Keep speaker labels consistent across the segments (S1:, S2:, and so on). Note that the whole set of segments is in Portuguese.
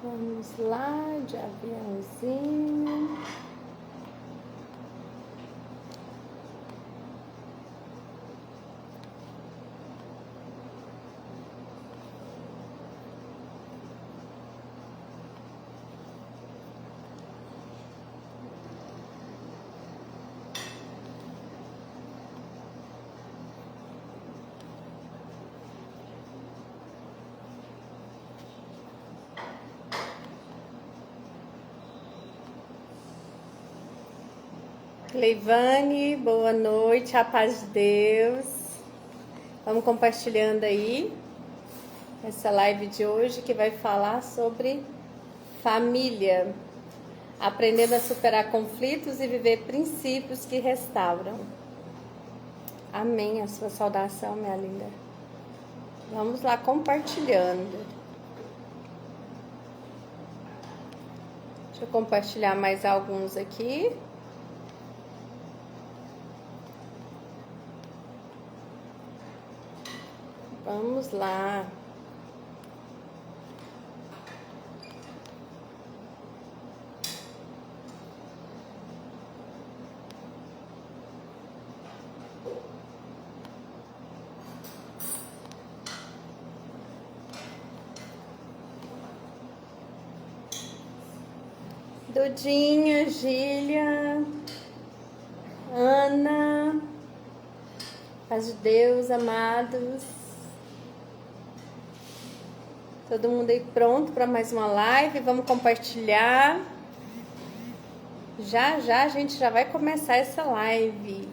S1: Vamos lá, de aviãozinho. Leivane, boa noite, a paz de Deus. Vamos compartilhando aí essa live de hoje que vai falar sobre família, aprendendo a superar conflitos e viver princípios que restauram. Amém, a sua saudação, minha linda. Vamos lá compartilhando. Deixa eu compartilhar mais alguns aqui. Vamos lá. Dudinha, Gília, Ana, paz de Deus, amados. Todo mundo aí pronto para mais uma live? Vamos compartilhar. Já a gente já vai começar essa live.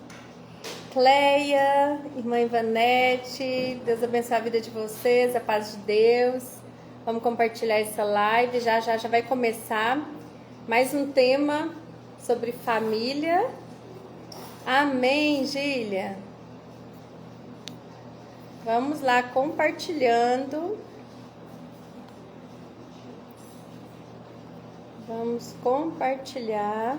S1: Cleia, irmã Ivanete, Deus abençoe a vida de vocês, a paz de Deus. Vamos compartilhar essa live. Já vai começar mais um tema sobre família. Amém, Gília. Vamos lá compartilhando. Vamos compartilhar.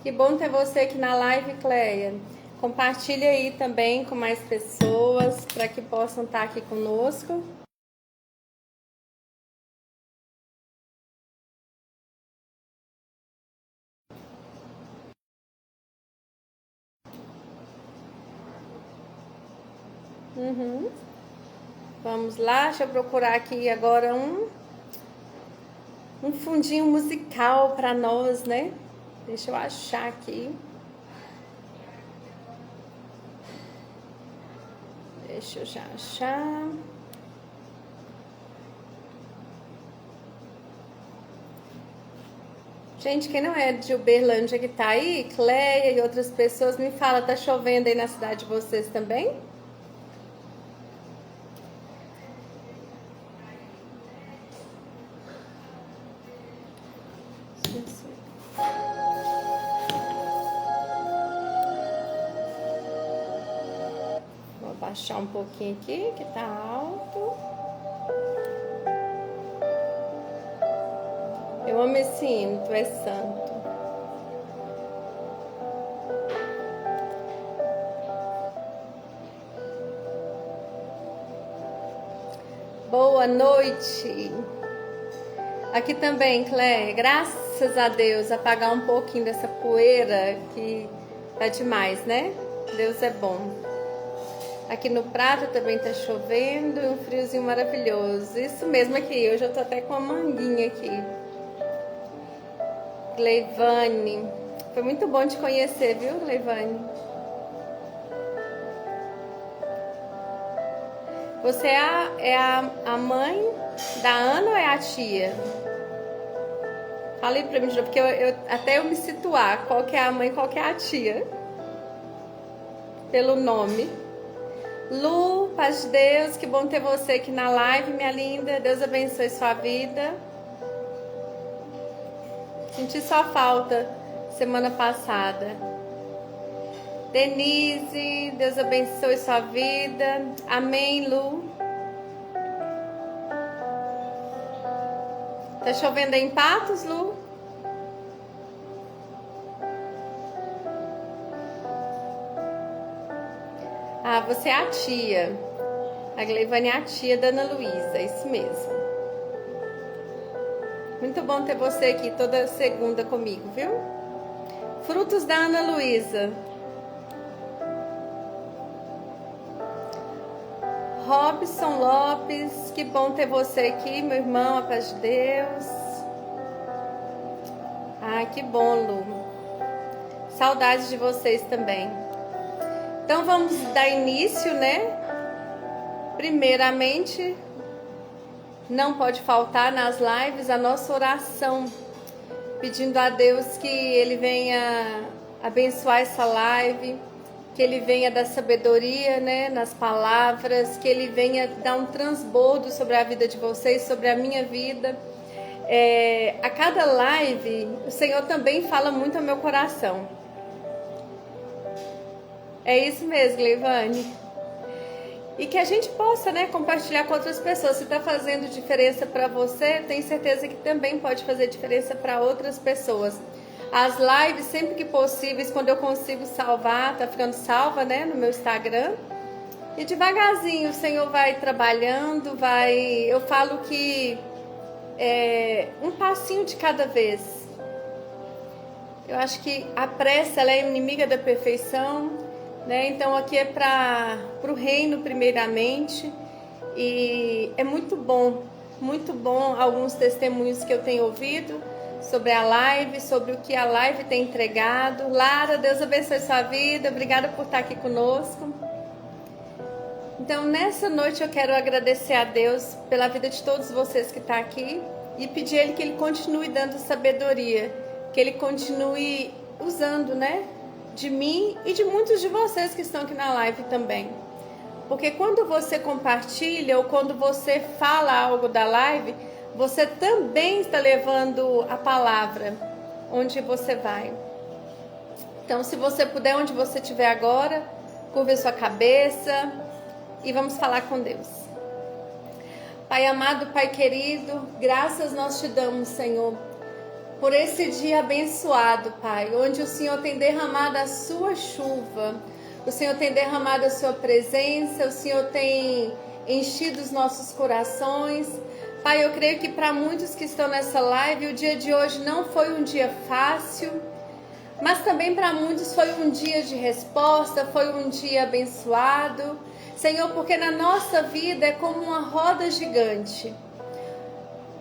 S1: Que bom ter você aqui na live, Cleia. Compartilha aí também com mais pessoas para que possam estar aqui conosco. Vamos lá, deixa eu procurar aqui agora um fundinho musical para nós, né? Deixa eu achar aqui. Deixa eu já achar. Gente, quem não é de Uberlândia que tá aí, Cleia e outras pessoas, me fala, tá chovendo aí na cidade de vocês também? Vou abaixar um pouquinho aqui, que tá alto. Eu amo esse hino, tu és santo. Boa noite. Aqui também, Cleia, graças a Deus, apagar um pouquinho dessa poeira que tá demais, né? Deus é bom. Aqui no Prata também tá chovendo e um friozinho maravilhoso. Isso mesmo aqui, hoje eu tô até com uma manguinha aqui. Leivane, foi muito bom te conhecer, viu, Leivane? Você é a mãe da Ana ou é a tia? Fala aí pra mim, porque até eu me situar, qual que é a mãe, qual que é a tia? Pelo nome. Lu, paz de Deus, que bom ter você aqui na live, minha linda. Deus abençoe sua vida. Senti sua falta semana passada. Denise, Deus abençoe sua vida. Amém, Lu. Tá chovendo aí em Patos, Lu? Ah, você é a tia. A Gleivane é a tia da Ana Luísa, é isso mesmo. Muito bom ter você aqui toda segunda comigo, viu? Frutos da Ana Luísa. Robson Lopes, que bom ter você aqui, meu irmão, a paz de Deus. Ah, que bom, Lu. Saudades de vocês também. Então vamos dar início, né? Primeiramente, não pode faltar nas lives a nossa oração, pedindo a Deus que Ele venha abençoar essa live, que Ele venha dar sabedoria, né, nas palavras, que Ele venha dar um transbordo sobre a vida de vocês, sobre a minha vida. A cada live, o Senhor também fala muito ao meu coração. É isso mesmo, Gleivane. E que a gente possa, né, compartilhar com outras pessoas. Se está fazendo diferença para você, tenho certeza que também pode fazer diferença para outras pessoas. As lives, sempre que possíveis, quando eu consigo salvar, tá ficando salva, né, no meu Instagram. E devagarzinho o Senhor vai trabalhando, eu falo que um passinho de cada vez. Eu acho que a pressa, ela é inimiga da perfeição, né? Então aqui é para o reino primeiramente. E é muito bom alguns testemunhos que eu tenho ouvido sobre a live, sobre o que a live tem entregado. Lara, Deus abençoe sua vida, obrigada por estar aqui conosco. Então, nessa noite eu quero agradecer a Deus pela vida de todos vocês que estão aqui e pedir a Ele que Ele continue dando sabedoria, que Ele continue usando, né, de mim e de muitos de vocês que estão aqui na live também. Porque quando você compartilha ou quando você fala algo da live, você também está levando a palavra onde você vai. Então, se você puder, onde você estiver agora, curva a sua cabeça e vamos falar com Deus. Pai amado, Pai querido, graças nós te damos, Senhor, por esse dia abençoado, Pai, onde o Senhor tem derramado a sua chuva, o Senhor tem derramado a sua presença, o Senhor tem enchido os nossos corações. Pai, eu creio que para muitos que estão nessa live, o dia de hoje não foi um dia fácil, mas também para muitos foi um dia de resposta, foi um dia abençoado. Senhor, porque na nossa vida é como uma roda gigante.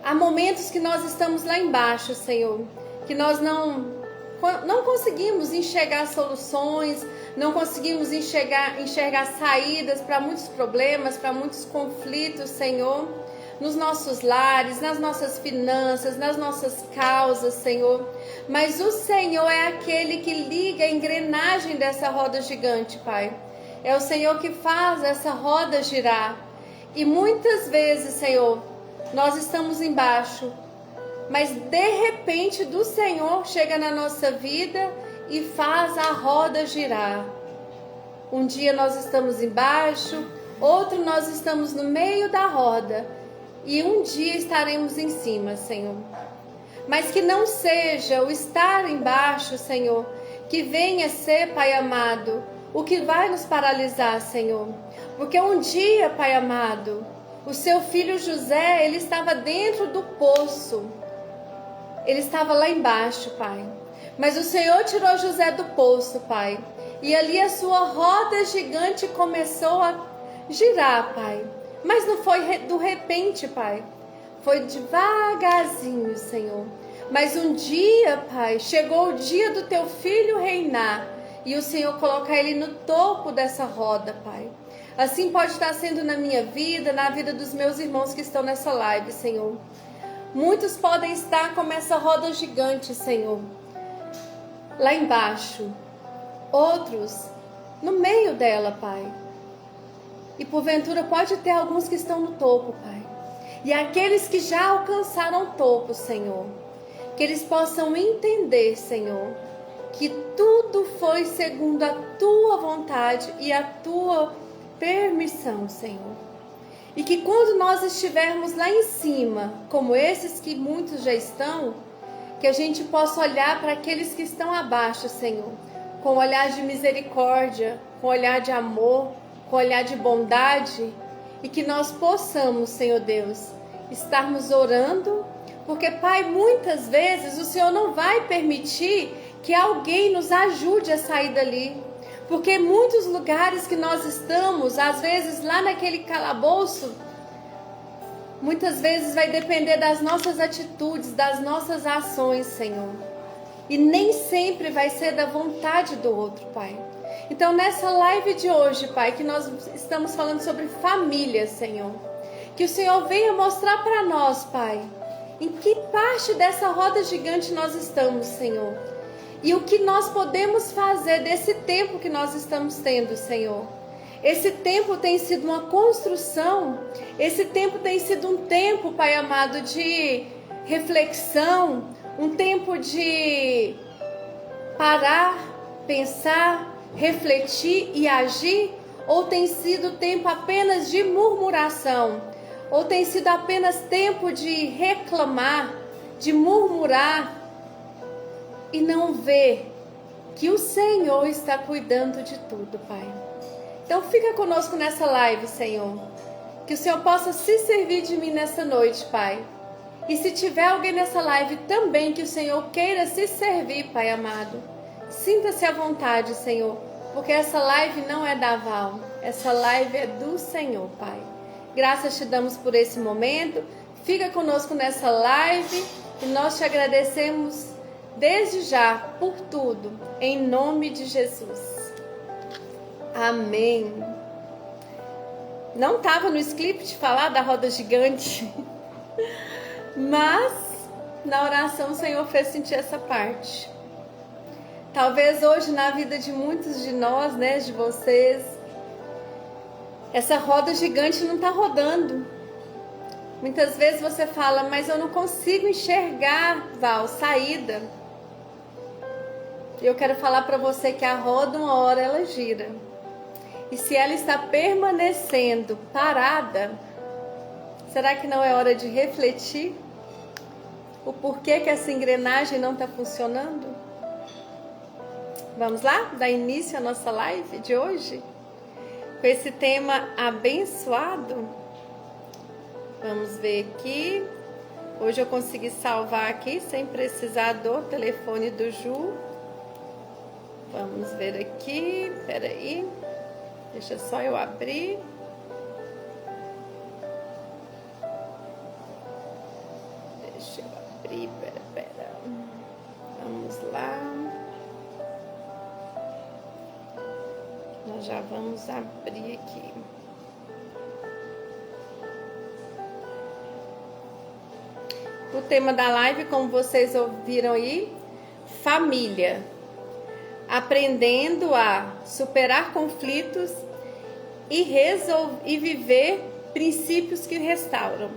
S1: Há momentos que nós estamos lá embaixo, Senhor, que nós não conseguimos enxergar soluções, não conseguimos enxergar saídas para muitos problemas, para muitos conflitos, Senhor, nos nossos lares, nas nossas finanças, nas nossas causas, Senhor. Mas o Senhor é aquele que liga a engrenagem dessa roda gigante, Pai. É o Senhor que faz essa roda girar. E muitas vezes, Senhor, nós estamos embaixo, mas de repente do Senhor chega na nossa vida e faz a roda girar. Um dia nós estamos embaixo, outro nós estamos no meio da roda e um dia estaremos em cima, Senhor. Mas que não seja o estar embaixo, Senhor, que venha ser, Pai amado, o que vai nos paralisar, Senhor. Porque um dia, Pai amado, o seu filho José, ele estava dentro do poço. Ele estava lá embaixo, Pai. Mas o Senhor tirou José do poço, Pai. E ali a sua roda gigante começou a girar, Pai. Mas não foi do repente, Pai. Foi devagarzinho, Senhor. Mas um dia, Pai, chegou o dia do teu filho reinar. E o Senhor colocar ele no topo dessa roda, Pai. Assim pode estar sendo na minha vida, na vida dos meus irmãos que estão nessa live, Senhor. Muitos podem estar como essa roda gigante, Senhor, lá embaixo. Outros no meio dela, Pai. E porventura pode ter alguns que estão no topo, Pai. E aqueles que já alcançaram o topo, Senhor, que eles possam entender, Senhor, que tudo foi segundo a Tua vontade e a Tua permissão, Senhor. E que quando nós estivermos lá em cima, como esses que muitos já estão, que a gente possa olhar para aqueles que estão abaixo, Senhor, com olhar de misericórdia, com olhar de amor, com olhar de bondade, e que nós possamos, Senhor Deus, estarmos orando, porque, Pai, muitas vezes o Senhor não vai permitir que alguém nos ajude a sair dali, porque muitos lugares que nós estamos, às vezes lá naquele calabouço, muitas vezes vai depender das nossas atitudes, das nossas ações, Senhor. E nem sempre vai ser da vontade do outro, Pai. Então, nessa live de hoje, Pai, que nós estamos falando sobre família, Senhor, que o Senhor venha mostrar para nós, Pai, em que parte dessa roda gigante nós estamos, Senhor. E o que nós podemos fazer desse tempo que nós estamos tendo, Senhor. Esse tempo tem sido uma construção, esse tempo tem sido um tempo, Pai amado, de reflexão, um tempo de parar, pensar, refletir e agir, ou tem sido tempo apenas de murmuração, ou tem sido apenas tempo de reclamar, de murmurar e não ver que o Senhor está cuidando de tudo, Pai. Então fica conosco nessa live, Senhor, que o Senhor possa se servir de mim nessa noite, Pai. E se tiver alguém nessa live também que o Senhor queira se servir, Pai amado, sinta-se à vontade, Senhor, porque essa live não é da Val, essa live é do Senhor, Pai. Graças te damos por esse momento, fica conosco nessa live e nós te agradecemos desde já por tudo, em nome de Jesus. Amém. Não estava no script falar da roda gigante, mas na oração o Senhor fez sentir essa parte. Talvez hoje na vida de muitos de nós, né, de vocês, essa roda gigante não está rodando. Muitas vezes você fala, mas eu não consigo enxergar, Val, saída. E eu quero falar para você que a roda uma hora ela gira. E se ela está permanecendo parada, será que não é hora de refletir o porquê que essa engrenagem não está funcionando? Vamos lá? Dar início à nossa live de hoje? Com esse tema abençoado. Vamos ver aqui. Hoje eu consegui salvar aqui sem precisar do telefone do Ju. Vamos ver aqui. Peraí. Deixa só eu abrir. Deixa eu abrir, pera. Vamos lá. Nós já vamos abrir aqui. O tema da live, como vocês ouviram aí, família. Aprendendo a superar conflitos e viver princípios que restauram.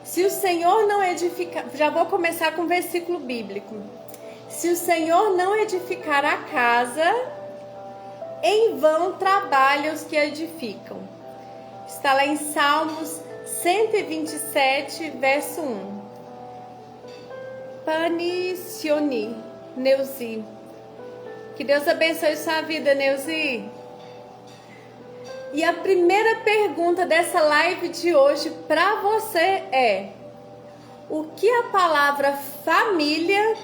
S1: Se o Senhor não edificar, já vou começar com um versículo bíblico. Se o Senhor não edificar a casa, em vão trabalham os que edificam. Está lá em Salmos 127, verso 1. Panicioni, Neuzi. Que Deus abençoe sua vida, Neuzi. E a primeira pergunta dessa live de hoje para você é: o que a palavra família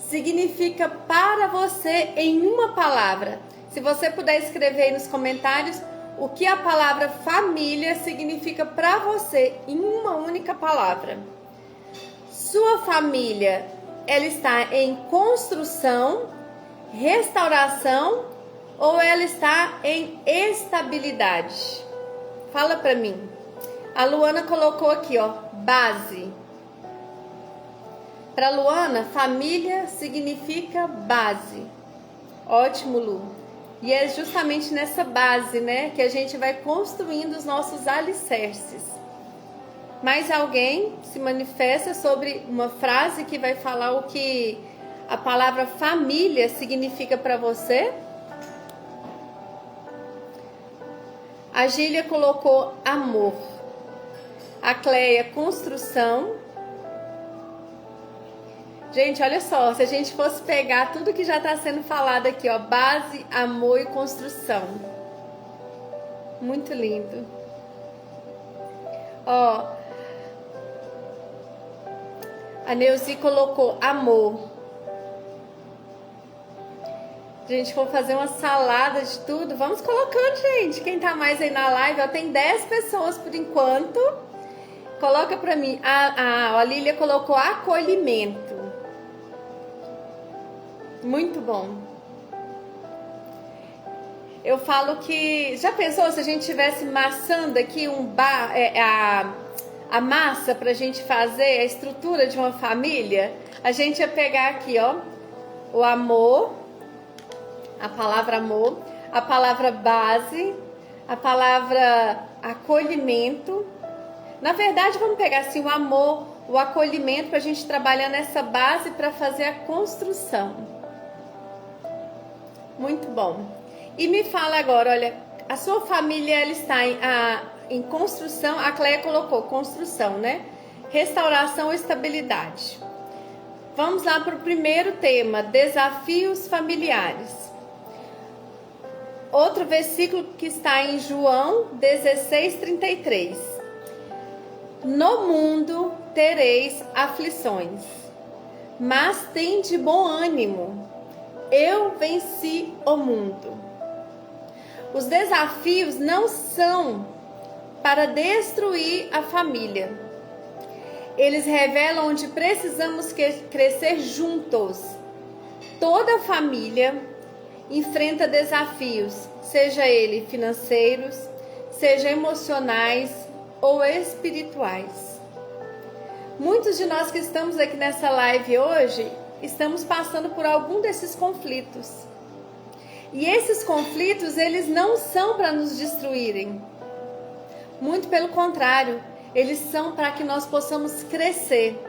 S1: significa para você em uma palavra? Se você puder escrever aí nos comentários o que a palavra família significa para você em uma única palavra. Sua família, ela está em construção, restauração ou ela está em estabilidade? Fala para mim. A Luana colocou aqui, ó, base. Para Luana, família significa base. Ótimo, Lu. E é justamente nessa base, né, que a gente vai construindo os nossos alicerces. Mais alguém se manifesta sobre uma frase que vai falar o que a palavra família significa para você? A Gília colocou amor. A Cleia, construção. Gente, olha só, se a gente fosse pegar tudo que já está sendo falado aqui, ó, base, amor e construção. Muito lindo. Ó, a Neuzi colocou amor. Gente, vou fazer uma salada de tudo. Vamos colocando, gente. Quem tá mais aí na live, ó, tem 10 pessoas por enquanto. Coloca pra mim. A Lília colocou acolhimento. Muito bom. Eu falo que... Já pensou se a gente tivesse maçando aqui a massa pra gente fazer a estrutura de uma família? A gente ia pegar aqui, ó, o amor, a palavra amor, a palavra base, a palavra acolhimento. Na verdade, vamos pegar assim o amor, o acolhimento, pra gente trabalhar nessa base para fazer a construção. Muito bom. E me fala agora, olha, a sua família ela está em construção. A Cleia colocou construção, né? Restauração ou estabilidade. Vamos lá para o primeiro tema, desafios familiares. Outro versículo que está em João 16:33. No mundo tereis aflições, mas tende bom ânimo. Eu venci o mundo. Os desafios não são para destruir a família. Eles revelam onde precisamos crescer juntos. Toda família enfrenta desafios, seja ele financeiros, seja emocionais ou espirituais. Muitos de nós que estamos aqui nessa live hoje estamos passando por algum desses conflitos. E esses conflitos, eles não são para nos destruírem. Muito pelo contrário, eles são para que nós possamos crescer.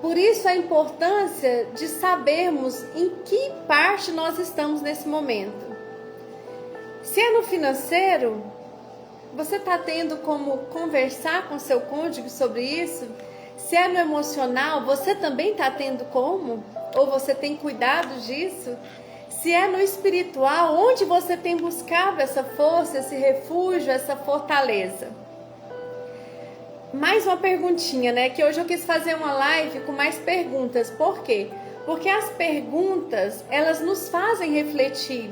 S1: Por isso a importância de sabermos em que parte nós estamos nesse momento. Se é no financeiro, você está tendo como conversar com seu cônjuge sobre isso? Se é no emocional, você também está tendo como? Ou você tem cuidado disso? Se é no espiritual, onde você tem buscado essa força, esse refúgio, essa fortaleza? Mais uma perguntinha, né? Que hoje eu quis fazer uma live com mais perguntas. Por quê? Porque as perguntas, elas nos fazem refletir.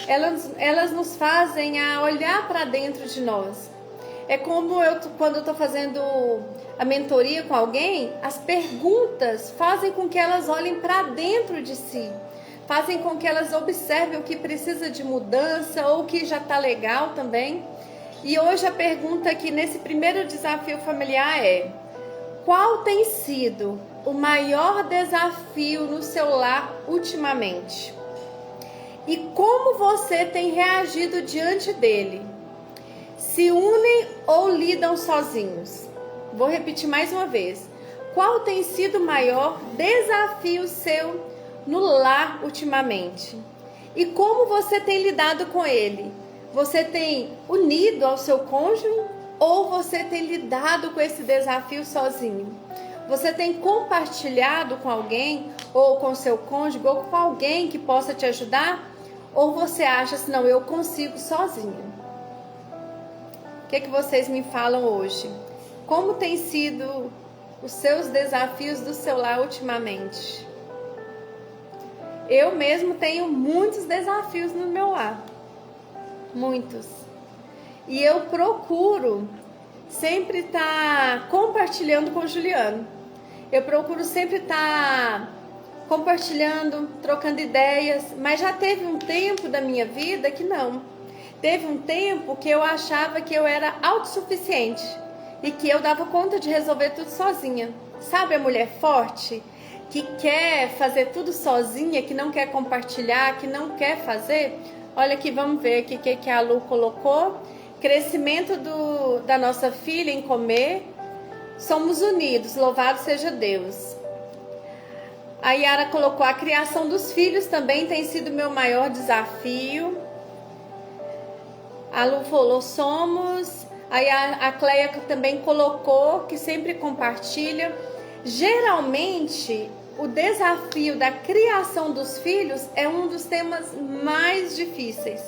S1: Elas nos fazem a olhar para dentro de nós. É como quando eu estou fazendo a mentoria com alguém, as perguntas fazem com que elas olhem para dentro de si. Fazem com que elas observem o que precisa de mudança ou o que já está legal também. E hoje a pergunta aqui nesse primeiro desafio familiar é: qual tem sido o maior desafio no seu lar ultimamente? E como você tem reagido diante dele? Se unem ou lidam sozinhos? Vou repetir mais uma vez. Qual tem sido o maior desafio seu no lar ultimamente? E como você tem lidado com ele? Você tem unido ao seu cônjuge ou você tem lidado com esse desafio sozinho? Você tem compartilhado com alguém ou com seu cônjuge ou com alguém que possa te ajudar? Ou você acha assim, não, eu consigo sozinho? O que vocês me falam hoje? Como tem sido os seus desafios do seu lar ultimamente? Eu mesmo tenho muitos desafios no meu lar. Muitos. E eu procuro sempre estar compartilhando com o Juliano. Eu procuro sempre estar compartilhando, trocando ideias. Mas já teve um tempo da minha vida que não. Teve um tempo que eu achava que eu era autossuficiente e que eu dava conta de resolver tudo sozinha. Sabe a mulher forte que quer fazer tudo sozinha, que não quer compartilhar, que não quer fazer? Olha aqui, vamos ver aqui o que a Lu colocou. Crescimento da nossa filha em comer. Somos unidos, louvado seja Deus. A Yara colocou: a criação dos filhos também tem sido meu maior desafio. A Lu falou somos. Aí a Cleia também colocou que sempre compartilha. Geralmente, o desafio da criação dos filhos é um dos temas mais difíceis.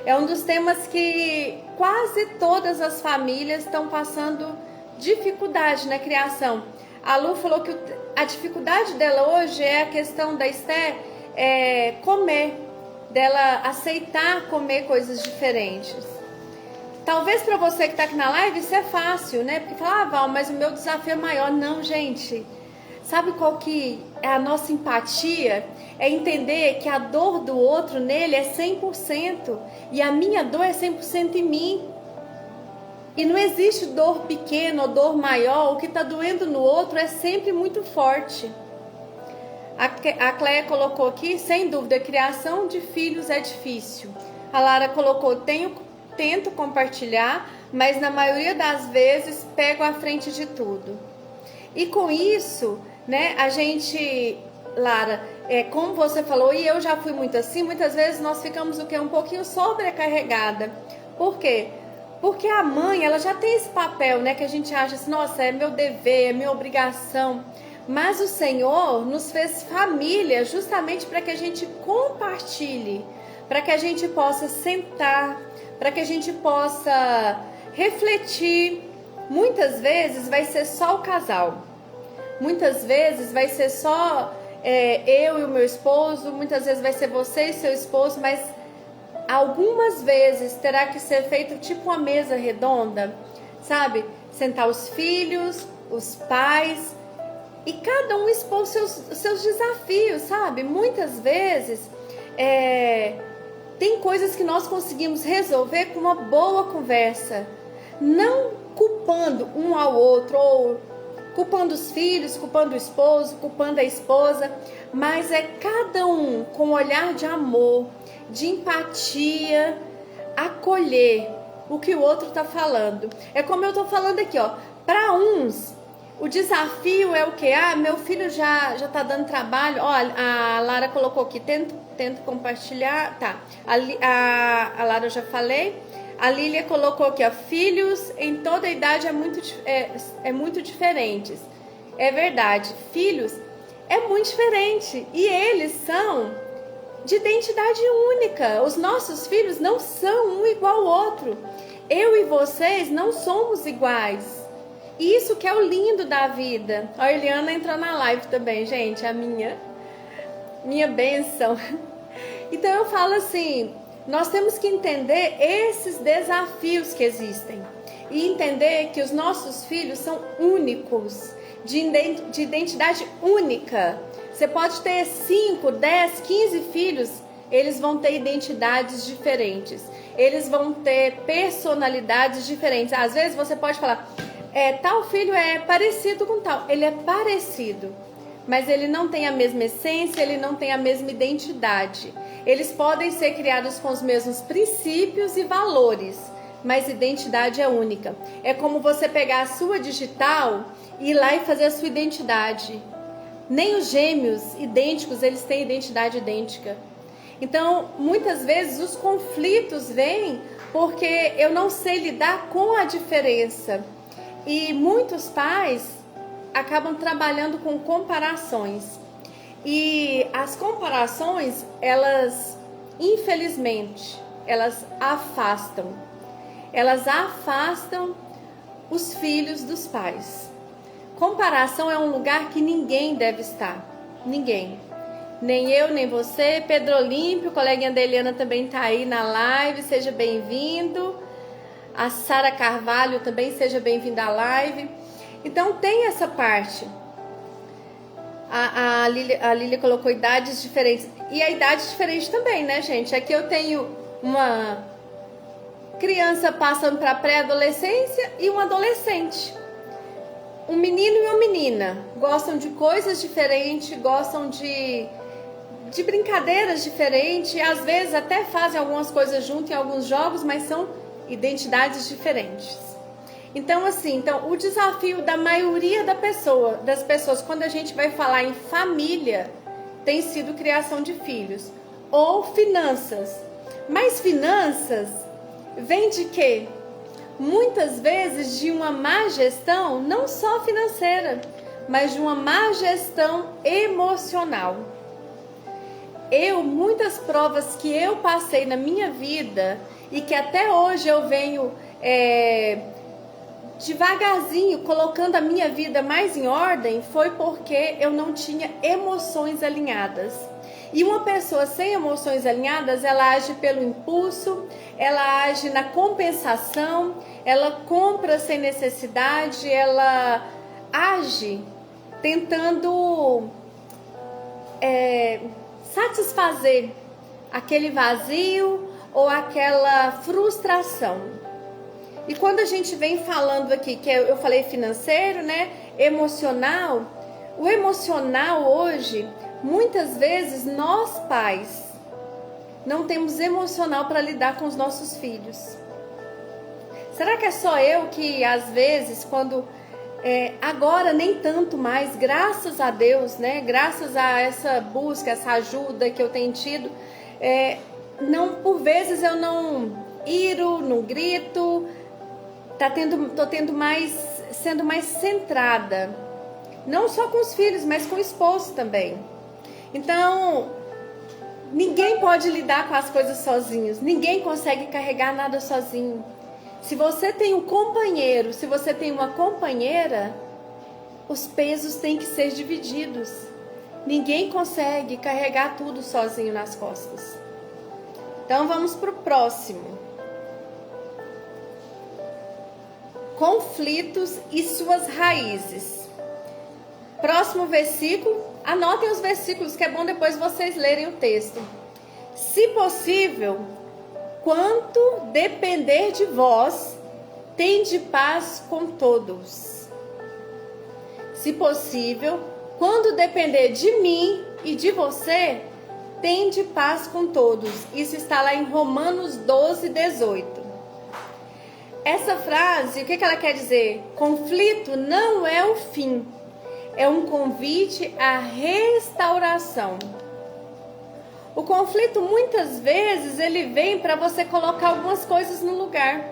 S1: É um dos temas que quase todas as famílias estão passando dificuldade na criação. A Lu falou que a dificuldade dela hoje é a questão da Esther comer, dela aceitar comer coisas diferentes. Talvez para você que está aqui na live isso é fácil, né? Porque fala, Val, mas o meu desafio é maior. Não, gente. Sabe qual que é a nossa empatia? É entender que a dor do outro nele é 100% e a minha dor é 100% em mim. E não existe dor pequena ou dor maior. O que está doendo no outro é sempre muito forte. A Cleia colocou aqui, sem dúvida, a criação de filhos é difícil. A Lara colocou, tento compartilhar, mas na maioria das vezes pego à frente de tudo. E com isso, né, a gente, Lara, como você falou, e eu já fui muito assim, muitas vezes nós ficamos um pouquinho sobrecarregada. Por quê? Porque a mãe, ela já tem esse papel, né, que a gente acha assim, nossa, é meu dever, é minha obrigação. Mas o Senhor nos fez família justamente para que a gente compartilhe, para que a gente possa sentar, para que a gente possa refletir. Muitas vezes vai ser só o casal, muitas vezes vai ser só eu e o meu esposo, muitas vezes vai ser você e seu esposo, mas algumas vezes terá que ser feito tipo uma mesa redonda, sabe? Sentar os filhos, os pais e cada um expor seus desafios, sabe? Muitas vezes tem coisas que nós conseguimos resolver com uma boa conversa, não culpando um ao outro, ou culpando os filhos, culpando o esposo, culpando a esposa, mas é cada um com um olhar de amor, de empatia, acolher o que o outro está falando. É como eu estou falando aqui, ó. Para uns, o desafio é o quê? Meu filho já está dando trabalho. Ó, a Lara colocou aqui, tento compartilhar. Tá, a Lara eu já falei. A Lília colocou aqui, ó, filhos em toda idade é muito diferentes. É verdade, filhos é muito diferente. E eles são de identidade única. Os nossos filhos não são um igual ao outro. Eu e vocês não somos iguais. Isso que é o lindo da vida. A Eliana entrou na live também, gente, a minha bênção. Então eu falo assim, nós temos que entender esses desafios que existem e entender que os nossos filhos são únicos, de identidade única. Você pode ter 5, 10, 15 filhos, eles vão ter identidades diferentes, eles vão ter personalidades diferentes. Às vezes você pode falar, tal filho é parecido com tal, ele é parecido, mas ele não tem a mesma essência, ele não tem a mesma identidade. Eles podem ser criados com os mesmos princípios e valores, mas identidade é única. É como você pegar a sua digital e ir lá e fazer a sua identidade. Nem os gêmeos idênticos, eles têm identidade idêntica. Então, muitas vezes os conflitos vêm porque eu não sei lidar com a diferença. E muitos pais acabam trabalhando com comparações. E as comparações, elas, infelizmente, elas afastam. Elas afastam os filhos dos pais. Comparação é um lugar que ninguém deve estar. Ninguém. Nem eu, nem você. Pedro Olímpio, coleguinha da Eliana também está aí na live. Seja bem-vindo. A Sara Carvalho também, seja bem-vinda à live. Então tem essa parte. A Lília colocou idades diferentes. E a idade diferente também, né, gente? Aqui eu tenho uma criança passando para a pré-adolescência e um adolescente. Um menino e uma menina. Gostam de coisas diferentes, gostam de brincadeiras diferentes. Às vezes até fazem algumas coisas junto em alguns jogos, mas são identidades diferentes. Então, assim, o desafio da maioria das pessoas, quando a gente vai falar em família, tem sido criação de filhos ou finanças. Mas finanças vem de quê? Muitas vezes de uma má gestão, não só financeira, mas de uma má gestão emocional. Muitas provas que eu passei na minha vida e que até hoje eu venho devagarzinho colocando a minha vida mais em ordem, foi porque eu não tinha emoções alinhadas. E uma pessoa sem emoções alinhadas, ela age pelo impulso, ela age na compensação, ela compra sem necessidade, ela age tentando satisfazer aquele vazio ou aquela frustração. E quando a gente vem falando aqui, que eu falei financeiro, né, emocional, o emocional hoje, muitas vezes nós pais não temos emocional para lidar com os nossos filhos. Será que é só eu que às vezes, quando agora nem tanto mais, graças a Deus, né, graças a essa busca, essa ajuda que eu tenho tido, não, por vezes eu não iro, não grito, sendo mais centrada, não só com os filhos, mas com o esposo também. Então, ninguém pode lidar com as coisas sozinhos, ninguém consegue carregar nada sozinho. Se você tem um companheiro, se você tem uma companheira, os pesos têm que ser divididos. Ninguém consegue carregar tudo sozinho nas costas. Então vamos para o próximo. Conflitos e suas raízes. Próximo versículo, anotem os versículos que é bom depois vocês lerem o texto. Se possível, quanto depender de vós, tende paz com todos. Se possível, quando depender de mim e de você, tende paz com todos. Isso está lá em Romanos 12, 18. Essa frase, o que ela quer dizer? Conflito não é o fim, é um convite à restauração. O conflito muitas vezes ele vem para você colocar algumas coisas no lugar.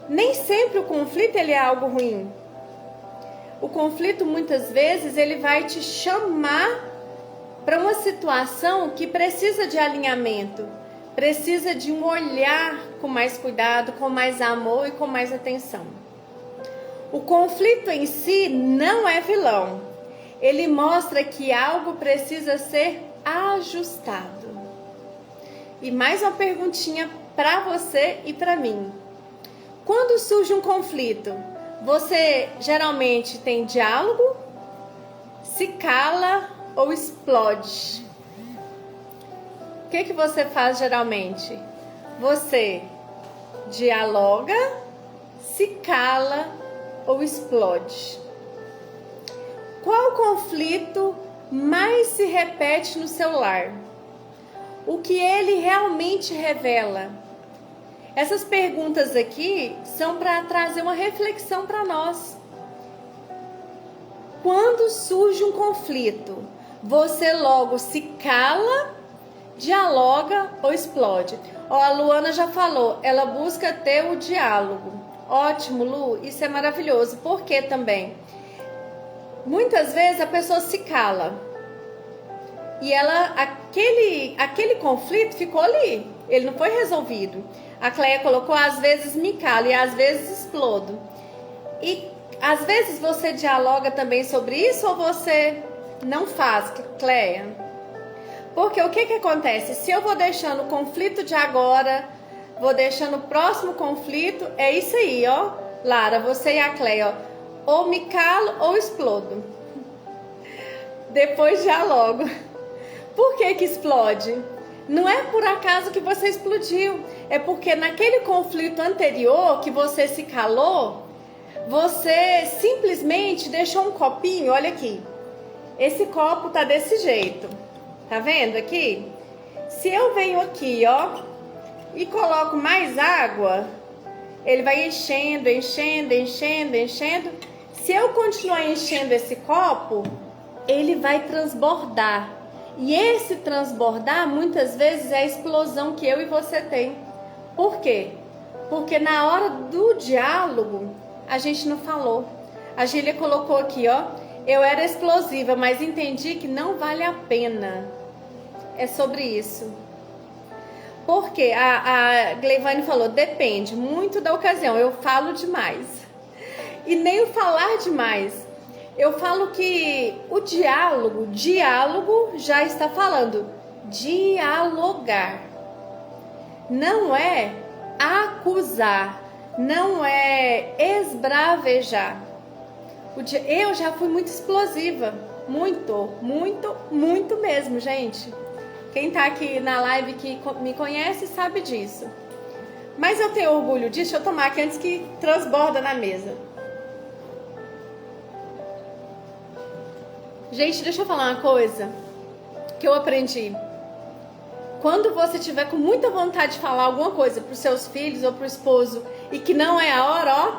S1: Nem sempre o conflito ele é algo ruim. O conflito muitas vezes ele vai te chamar para uma situação que precisa de alinhamento, precisa de um olhar com mais cuidado, com mais amor e com mais atenção. O conflito em si não é vilão. Ele mostra que algo precisa ser ajustado. E mais uma perguntinha para você e para mim. Quando surge um conflito, você geralmente tem diálogo, se cala ou explode? O que você faz geralmente? Você dialoga, se cala ou explode? Qual conflito mais se repete no seu lar? O que ele realmente revela? Essas perguntas aqui são para trazer uma reflexão para nós. Quando surge um conflito, você logo se cala, dialoga ou explode? A Luana já falou, ela busca ter o diálogo. Ótimo, Lu, isso é maravilhoso. Por quê também? Muitas vezes a pessoa se cala e aquele conflito ficou ali, ele não foi resolvido. A Cleia colocou, às vezes me calo e às vezes explodo. E às vezes você dialoga também sobre isso ou você não faz, Cleia? Porque o que acontece? Se eu vou deixando o conflito de agora, vou deixando o próximo conflito, é isso aí, ó. Lara, você e a Cleia, ó. Ou me calo ou explodo. Depois dialogo. Por que explode? Não é por acaso que você explodiu. É porque naquele conflito anterior que você se calou, você simplesmente deixou um copinho, olha aqui. Esse copo tá desse jeito. Tá vendo aqui? Se eu venho aqui, ó, e coloco mais água, ele vai enchendo, enchendo, enchendo, enchendo. Se eu continuar enchendo esse copo, ele vai transbordar. E esse transbordar, muitas vezes, é a explosão que eu e você tem. Por quê? Porque na hora do diálogo, a gente não falou. A Gília colocou aqui, ó, eu era explosiva, mas entendi que não vale a pena. É sobre isso. Porque a Gleivane falou, depende muito da ocasião, eu falo demais. E nem o falar demais. Eu falo que o diálogo já está falando, dialogar. Não é acusar, não é esbravejar. Eu já fui muito explosiva, muito mesmo, gente. Quem tá aqui na live que me conhece sabe disso. Mas eu tenho orgulho disso. Deixa eu tomar aqui antes que transborda na mesa. Gente, deixa eu falar uma coisa que eu aprendi. Quando você tiver com muita vontade de falar alguma coisa para os seus filhos ou para o esposo e que não é a hora, ó,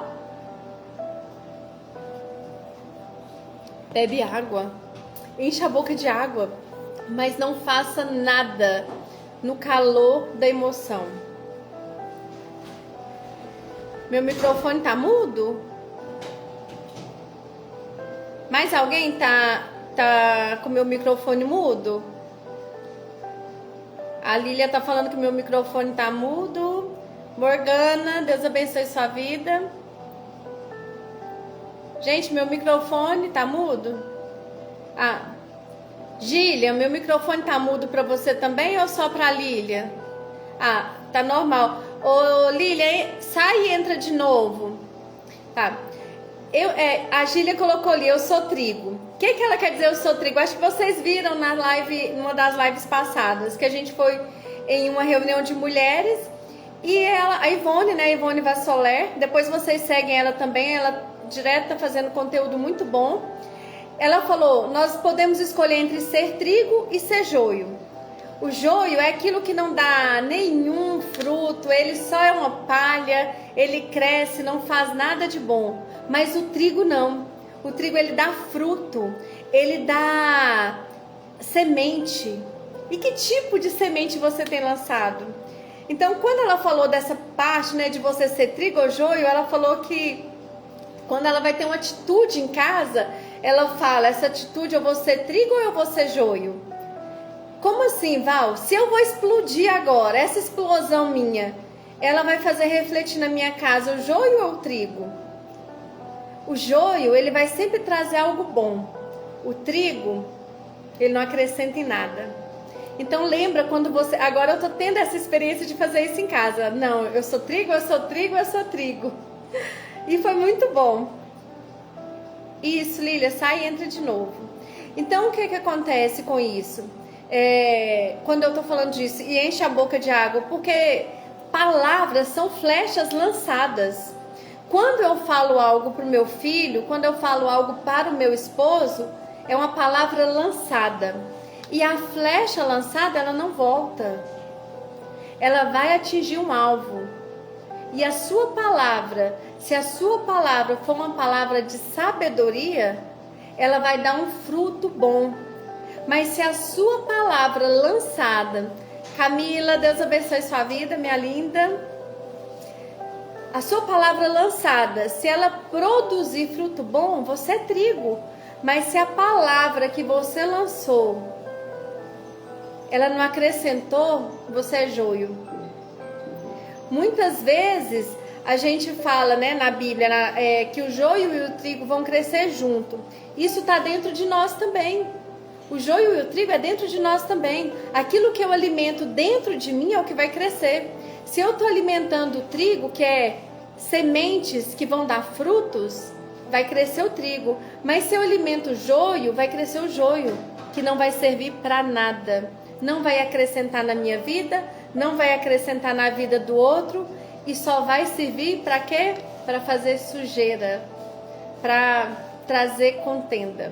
S1: bebe água, enche a boca de água, mas não faça nada no calor da emoção. Meu microfone tá mudo? Mais alguém tá com meu microfone mudo? A Lília tá falando que meu microfone tá mudo. Morgana, Deus abençoe sua vida. Gente, meu microfone tá mudo? Ah, Gília, meu microfone tá mudo pra você também ou só pra Lília? Ah, tá normal. Ô, Lília, sai e entra de novo. Tá. A Gília colocou ali, eu sou trigo. O que ela quer dizer, eu sou trigo? Acho que vocês viram na live, numa das lives passadas, que a gente foi em uma reunião de mulheres e a Ivone, né, Ivone Vassoler, depois vocês seguem ela também, ela direto tá fazendo conteúdo muito bom. Ela falou, nós podemos escolher entre ser trigo e ser joio. O joio é aquilo que não dá nenhum fruto, ele só é uma palha, ele cresce, não faz nada de bom. Mas o trigo não. O trigo ele dá fruto, ele dá semente. E que tipo de semente você tem lançado? Então, quando ela falou dessa parte, né, de você ser trigo ou joio, ela falou que quando ela vai ter uma atitude em casa, ela fala, essa atitude eu vou ser trigo ou eu vou ser joio? Como assim, Val? Se eu vou explodir agora, essa explosão minha, ela vai fazer refletir na minha casa o joio ou o trigo? O joio, ele vai sempre trazer algo bom. O trigo, ele não acrescenta em nada. Então lembra quando você... Agora eu tô tendo essa experiência de fazer isso em casa. Não, eu sou trigo, eu sou trigo, eu sou trigo. E foi muito bom. Isso, Lília, sai e entra de novo. Então o que acontece com isso? Quando eu tô falando disso, e enche a boca de água, porque palavras são flechas lançadas. Quando eu falo algo para o meu filho, quando eu falo algo para o meu esposo, é uma palavra lançada. E a flecha lançada, ela não volta. Ela vai atingir um alvo. E a sua palavra, se a sua palavra for uma palavra de sabedoria, ela vai dar um fruto bom. Mas se a sua palavra lançada, Camila, Deus abençoe sua vida, minha linda. A sua palavra lançada, se ela produzir fruto bom, você é trigo. Mas se a palavra que você lançou, ela não acrescentou, você é joio. Muitas vezes a gente fala, né, na Bíblia, que o joio e o trigo vão crescer junto. Isso está dentro de nós também. O joio e o trigo é dentro de nós também. Aquilo que eu alimento dentro de mim é o que vai crescer. Se eu estou alimentando o trigo, que é sementes que vão dar frutos, vai crescer o trigo. Mas se eu alimento o joio, vai crescer o joio, que não vai servir para nada. Não vai acrescentar na minha vida, não vai acrescentar na vida do outro, e só vai servir para quê? Para fazer sujeira, para trazer contenda.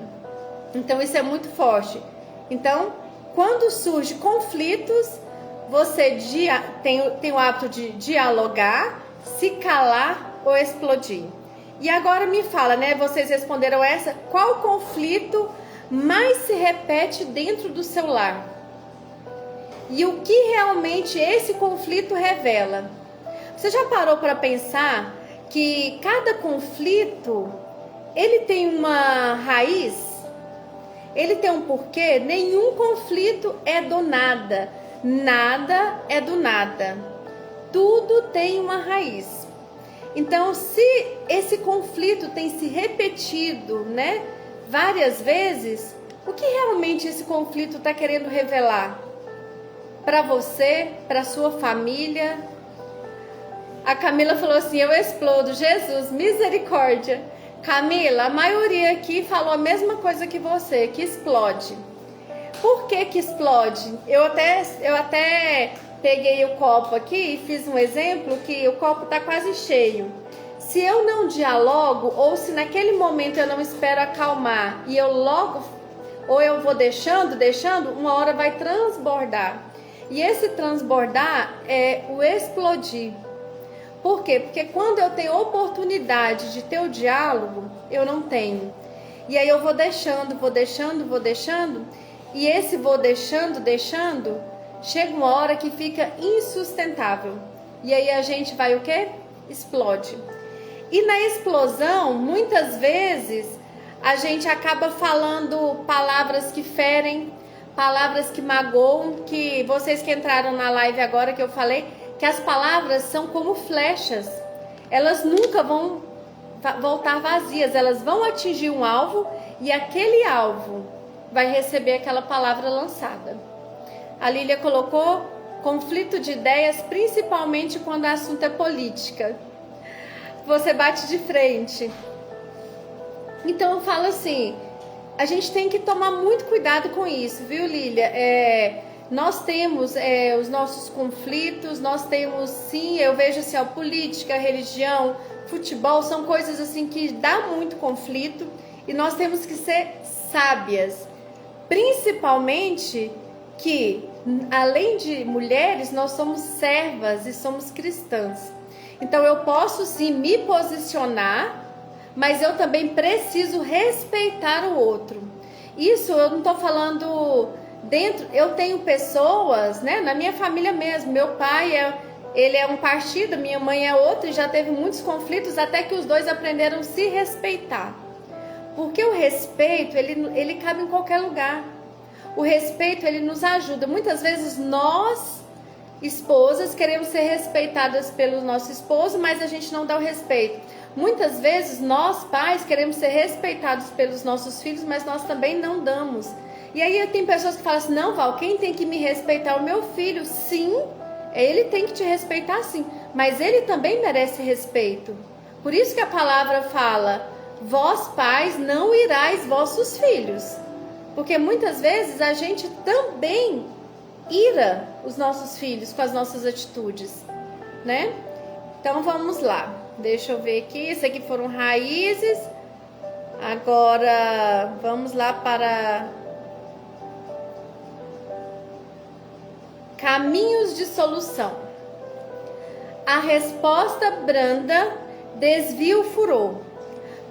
S1: Então isso é muito forte. Então, quando surge conflitos, você tem o hábito de dialogar, se calar ou explodir. E agora me fala, né? Vocês responderam essa. Qual conflito mais se repete dentro do seu lar? E o que realmente esse conflito revela? Você já parou para pensar que cada conflito, ele tem uma raiz? Ele tem um porquê? Nenhum conflito é do nada. Nada é do nada. Tudo tem uma raiz. Então, se esse conflito tem se repetido, né, várias vezes, o que realmente esse conflito está querendo revelar? Para você, para sua família? A Camila falou assim, eu explodo. Jesus, misericórdia. Camila, a maioria aqui falou a mesma coisa que você, que explode. Por que que explode? Eu até peguei o copo aqui e fiz um exemplo que o copo está quase cheio. Se eu não dialogo, ou se naquele momento eu não espero acalmar e eu logo, ou eu vou deixando, uma hora vai transbordar. E esse transbordar é o explodir. Por quê? Porque quando eu tenho oportunidade de ter o diálogo, eu não tenho. E aí eu vou deixando, e esse vou deixando, chega uma hora que fica insustentável. E aí a gente vai o quê? Explode. E na explosão, muitas vezes, a gente acaba falando palavras que ferem, palavras que magoam, que vocês que entraram na live agora que eu falei, que as palavras são como flechas. Elas nunca vão voltar vazias, elas vão atingir um alvo e aquele alvo vai receber aquela palavra lançada. A Lília colocou conflito de ideias, principalmente quando o assunto é política. Você bate de frente. Então eu falo assim, a gente tem que tomar muito cuidado com isso, viu, Lília? Nós temos os nossos conflitos, nós temos, sim, eu vejo assim, política, religião, futebol, são coisas assim que dá muito conflito e nós temos que ser sábias, principalmente que, além de mulheres, nós somos servas e somos cristãs. Então eu posso sim me posicionar, mas eu também preciso respeitar o outro. Isso eu não estou falando dentro, eu tenho pessoas, né, na minha família mesmo, meu pai ele é um partido, minha mãe é outro, e já teve muitos conflitos até que os dois aprenderam a se respeitar. Porque o respeito, ele cabe em qualquer lugar. O respeito, ele nos ajuda. Muitas vezes nós, esposas, queremos ser respeitadas pelo nosso esposo, mas a gente não dá o respeito. Muitas vezes nós, pais, queremos ser respeitados pelos nossos filhos, mas nós também não damos. E aí tem pessoas que falam assim, não, Val, quem tem que me respeitar é o meu filho. Sim, ele tem que te respeitar sim, mas ele também merece respeito. Por isso que a palavra fala, vós pais não irais vossos filhos. Porque muitas vezes a gente também ira os nossos filhos com as nossas atitudes, né? Então vamos lá, deixa eu ver aqui, isso aqui foram raízes. Agora vamos lá para caminhos de solução. A resposta branda desvia o furor,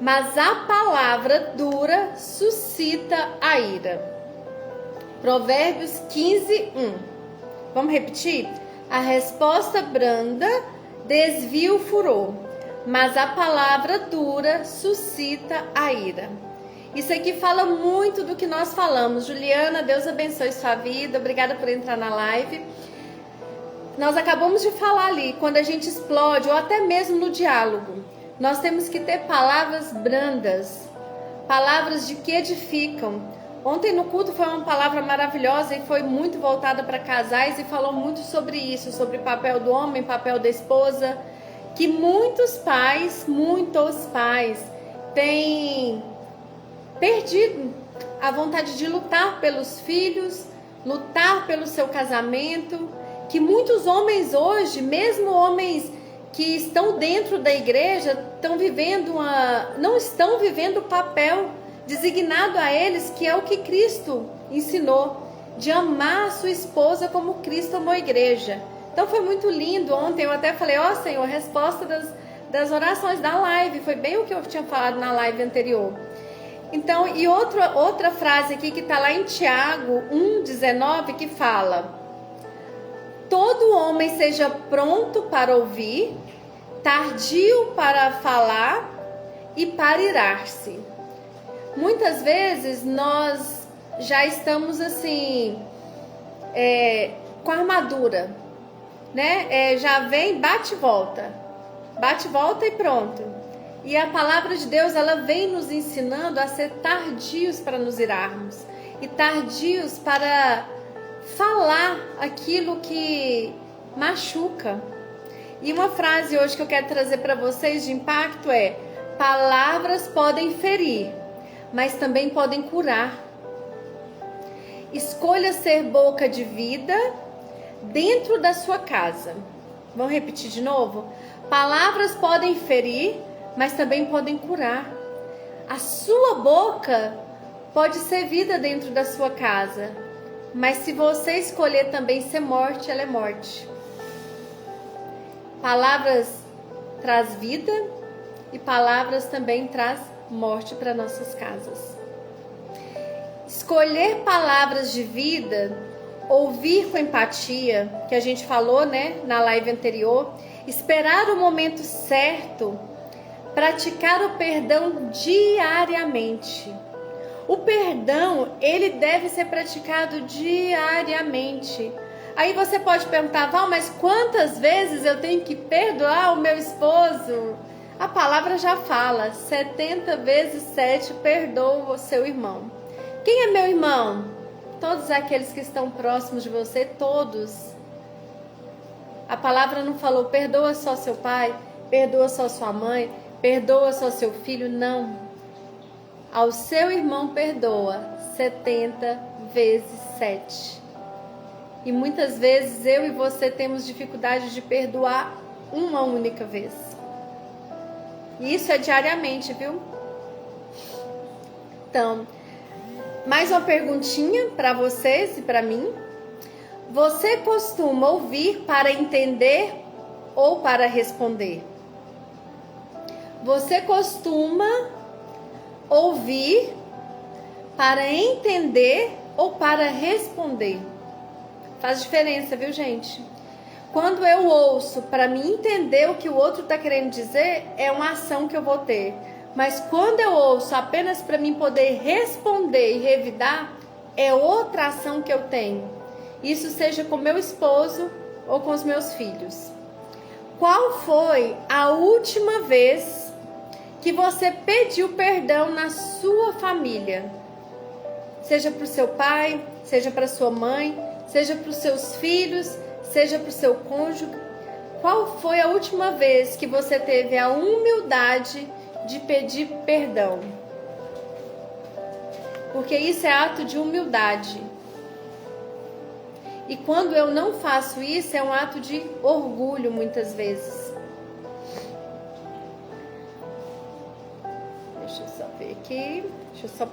S1: mas a palavra dura suscita a ira. Provérbios 15:1. Vamos repetir? A resposta branda desvia o furor, mas a palavra dura suscita a ira. Isso aqui fala muito do que nós falamos. Juliana, Deus abençoe sua vida. Obrigada por entrar na live. Nós acabamos de falar ali, quando a gente explode, ou até mesmo no diálogo, nós temos que ter palavras brandas, palavras de que edificam. Ontem no culto foi uma palavra maravilhosa e foi muito voltada para casais e falou muito sobre isso, sobre o papel do homem, papel da esposa, que muitos pais têm perdido a vontade de lutar pelos filhos, lutar pelo seu casamento, que muitos homens hoje, mesmo homens que estão dentro da igreja, não estão vivendo o papel designado a eles, que é o que Cristo ensinou, de amar a sua esposa como Cristo amou a igreja. Então foi muito lindo ontem, eu até falei, Senhor, a resposta das orações da live, foi bem o que eu tinha falado na live anterior. Então, e outra frase aqui que está lá em Tiago 1,19, que fala, todo homem seja pronto para ouvir, tardio para falar e para irar-se. Muitas vezes nós já estamos assim, com a armadura, né? Já vem, bate e volta e pronto. E a palavra de Deus, ela vem nos ensinando a ser tardios para nos irarmos e tardios para falar aquilo que machuca. E uma frase hoje que eu quero trazer para vocês de impacto é: palavras podem ferir, mas também podem curar. Escolha ser boca de vida dentro da sua casa. Vamos repetir de novo? Palavras podem ferir, mas também podem curar. A sua boca pode ser vida dentro da sua casa, mas se você escolher também ser morte, ela é morte. Palavras traz vida e palavras também traz morte para nossas casas. Escolher palavras de vida, ouvir com empatia, que a gente falou, né, na live anterior, esperar o momento certo, praticar o perdão diariamente. O perdão, ele deve ser praticado diariamente. Aí você pode perguntar: Val, mas quantas vezes eu tenho que perdoar o meu esposo? A palavra já fala: 70 vezes 7 perdoa o seu irmão. Quem é meu irmão? Todos aqueles que estão próximos de você, todos. A palavra não falou: perdoa só seu pai, perdoa só sua mãe, perdoa só seu filho. Não. Ao seu irmão perdoa 70 vezes 7. E muitas vezes eu e você temos dificuldade de perdoar uma única vez. E isso é diariamente, viu? Então, mais uma perguntinha para vocês e para mim. Você costuma ouvir para entender ou para responder? Você costuma ouvir para entender ou para responder? Faz diferença, viu, gente? Quando eu ouço para me entender o que o outro está querendo dizer, é uma ação que eu vou ter. Mas quando eu ouço apenas para mim poder responder e revidar, é outra ação que eu tenho. Isso seja com meu esposo ou com os meus filhos. Qual foi a última vez que você pediu perdão na sua família? Seja para o seu pai, seja para sua mãe, seja para os seus filhos, seja para o seu cônjuge. Qual foi a última vez que você teve a humildade de pedir perdão? Porque isso é ato de humildade. E quando eu não faço isso, é um ato de orgulho muitas vezes. Deixa eu só ver aqui. Deixa eu só...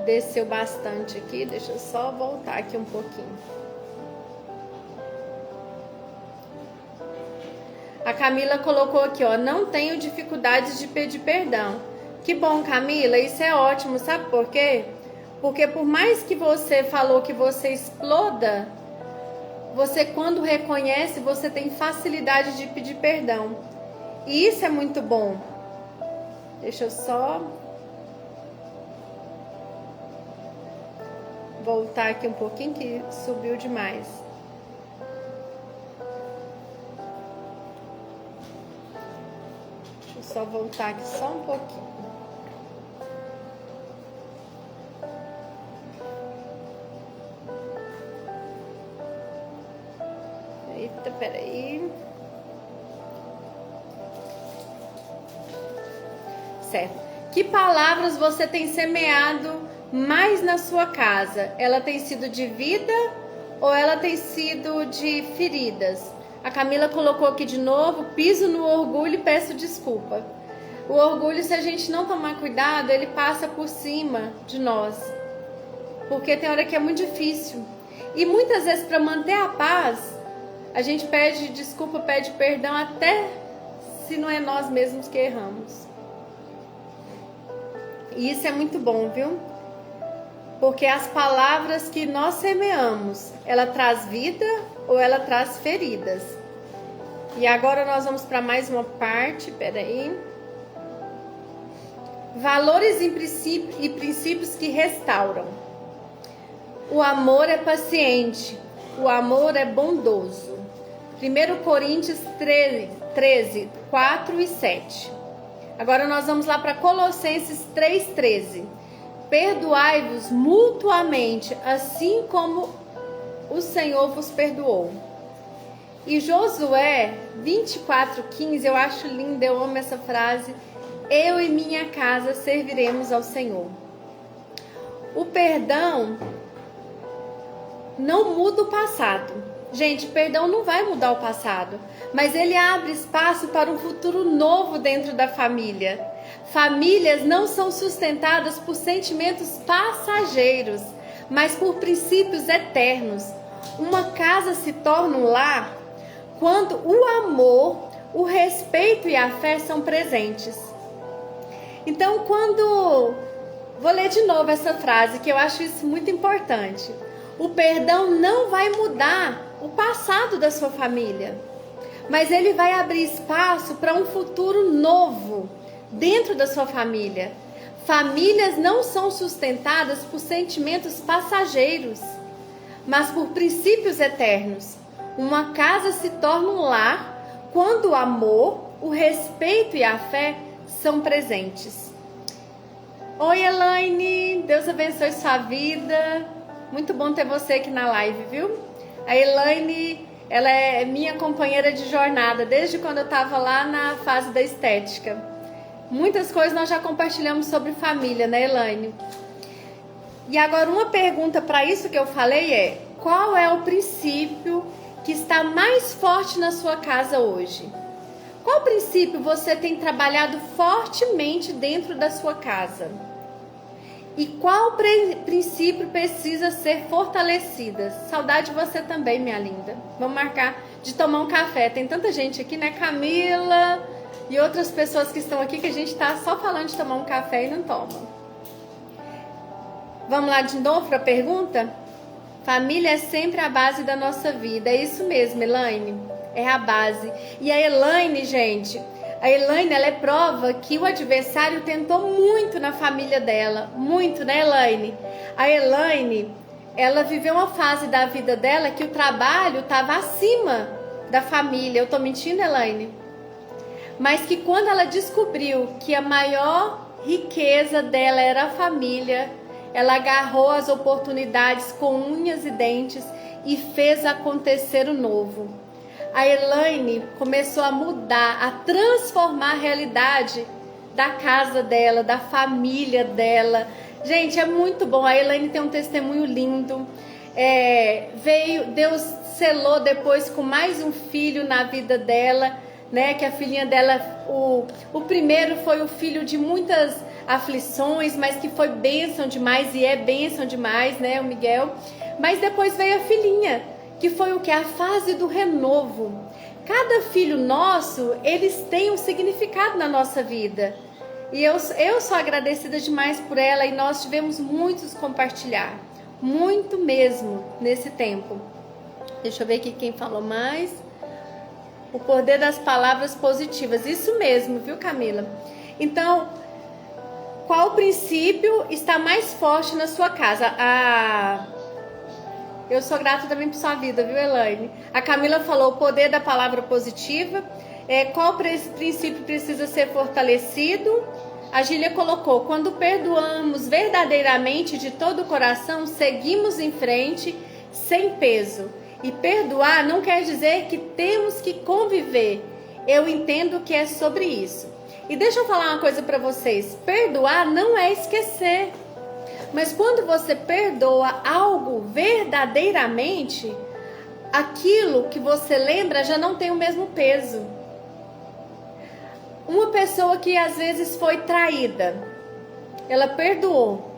S1: Desceu bastante aqui. Deixa eu só voltar aqui um pouquinho. A Camila colocou aqui, ó: não tenho dificuldades de pedir perdão. Que bom, Camila, isso é ótimo. Sabe por quê? Porque por mais que você falou que você exploda, você quando reconhece, você tem facilidade de pedir perdão. E isso é muito bom. Deixa eu só voltar aqui um pouquinho que subiu demais. Deixa eu só voltar aqui só um pouquinho. Eita, peraí. Certo. Que palavras você tem semeado mais na sua casa? Ela tem sido de vida ou ela tem sido de feridas? A Camila colocou aqui de novo: piso no orgulho e peço desculpa. O orgulho, se a gente não tomar cuidado, ele passa por cima de nós. Porque tem hora que é muito difícil. E muitas vezes, para manter a paz, a gente pede desculpa, pede perdão, até se não é nós mesmos que erramos. E isso é muito bom, viu? Porque as palavras que nós semeamos, ela traz vida ou ela traz feridas. E agora nós vamos para mais uma parte, peraí. Valores e princípios que restauram. O amor é paciente, o amor é bondoso. 1 Coríntios 13, 4 e 7. Agora nós vamos lá para Colossenses 3,13. Perdoai-vos mutuamente, assim como o Senhor vos perdoou. E Josué 24:15, eu acho linda, eu amo essa frase. Eu e minha casa serviremos ao Senhor. O perdão não muda o passado. Gente, perdão não vai mudar o passado, mas ele abre espaço para um futuro novo dentro da família. Famílias não são sustentadas por sentimentos passageiros, mas por princípios eternos. Uma casa se torna um lar quando o amor, o respeito e a fé são presentes. Então, vou ler de novo essa frase, que eu acho isso muito importante. O perdão não vai mudar o passado da sua família, mas ele vai abrir espaço para um futuro novo dentro da sua família. Famílias não são sustentadas por sentimentos passageiros, mas por princípios eternos. Uma casa se torna um lar quando o amor, o respeito e a fé são presentes. Oi, Elaine, Deus abençoe sua vida. Muito bom ter você aqui na live, viu? A Elaine, ela é minha companheira de jornada desde quando eu estava lá na fase da estética. Muitas coisas nós já compartilhamos sobre família, né, Elaine? E agora uma pergunta para isso que eu falei é: qual é o princípio que está mais forte na sua casa hoje? Qual princípio você tem trabalhado fortemente dentro da sua casa? E qual princípio precisa ser fortalecido? Saudade de você também, minha linda. Vamos marcar de tomar um café. Tem tanta gente aqui, né? Camila e outras pessoas que estão aqui que a gente está só falando de tomar um café e não toma. Vamos lá de novo para a pergunta? Família é sempre a base da nossa vida. É isso mesmo, Elaine. É a base. E a Elaine, gente, ela é prova que o adversário tentou muito na família dela. Muito, né, Elaine? A Elaine, ela viveu uma fase da vida dela que o trabalho estava acima da família. Eu tô mentindo, Elaine? Mas que quando ela descobriu que a maior riqueza dela era a família, ela agarrou as oportunidades com unhas e dentes e fez acontecer o novo. A Elaine começou a mudar, a transformar a realidade da casa dela, da família dela. Gente, é muito bom. A Elaine tem um testemunho lindo. Deus selou depois com mais um filho na vida dela, né? Que a filhinha dela, o primeiro foi o filho de muitas aflições, mas que foi bênção demais e é bênção demais, né? O Miguel. Mas depois veio a filhinha, que foi o que? A fase do renovo. Cada filho nosso, eles têm um significado na nossa vida. E eu sou agradecida demais por ela e nós tivemos muitos compartilhar. Muito mesmo nesse tempo. Deixa eu ver aqui quem falou mais. O poder das palavras positivas. Isso mesmo, viu, Camila? Então, qual princípio está mais forte na sua casa? Eu sou grata também por sua vida, viu, Elaine? A Camila falou o poder da palavra positiva. Qual princípio precisa ser fortalecido? A Gília colocou: quando perdoamos verdadeiramente de todo o coração, seguimos em frente sem peso. E perdoar não quer dizer que temos que conviver. Eu entendo que é sobre isso. E deixa eu falar uma coisa para vocês. Perdoar não é esquecer. Mas quando você perdoa algo verdadeiramente, aquilo que você lembra já não tem o mesmo peso. Uma pessoa que às vezes foi traída, ela perdoou.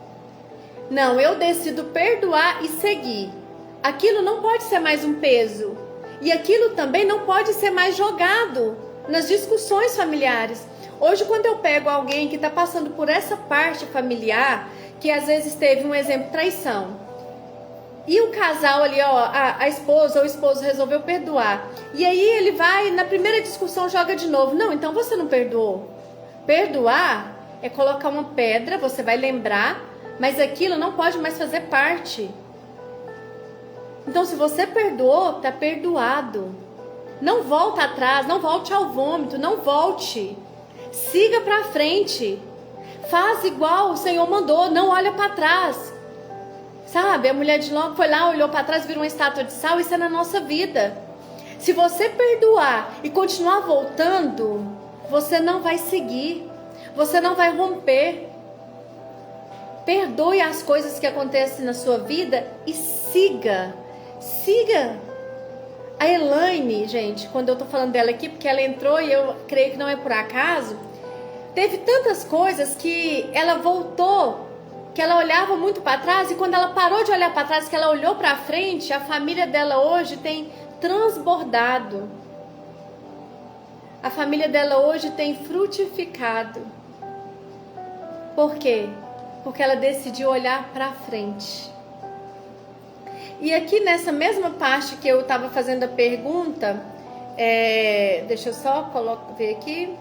S1: Não, eu decido perdoar e seguir. Aquilo não pode ser mais um peso. E aquilo também não pode ser mais jogado nas discussões familiares. Hoje, quando eu pego alguém que está passando por essa parte familiar, que às vezes teve um exemplo, traição. E o casal ali, ó, a esposa ou o esposo resolveu perdoar. E aí ele vai, na primeira discussão, joga de novo. Não, então você não perdoou. Perdoar é colocar uma pedra, você vai lembrar, mas aquilo não pode mais fazer parte. Então, se você perdoou, tá perdoado. Não volta atrás, não volte ao vômito, não volte. Siga pra frente. Faz igual o Senhor mandou, não olha pra trás. Sabe, a mulher de Ló foi lá, olhou para trás, virou uma estátua de sal. Isso é na nossa vida. Se você perdoar e continuar voltando, você não vai seguir. Você não vai romper. Perdoe as coisas que acontecem na sua vida e siga. Siga. A Elaine, gente, quando eu tô falando dela aqui, porque ela entrou e eu creio que não é por acaso, teve tantas coisas que ela voltou, que ela olhava muito para trás, e quando ela parou de olhar para trás, que ela olhou para frente, a família dela hoje tem transbordado. A família dela hoje tem frutificado. Por quê? Porque ela decidiu olhar para frente. E aqui nessa mesma parte que eu estava fazendo a pergunta, deixa eu só ver aqui.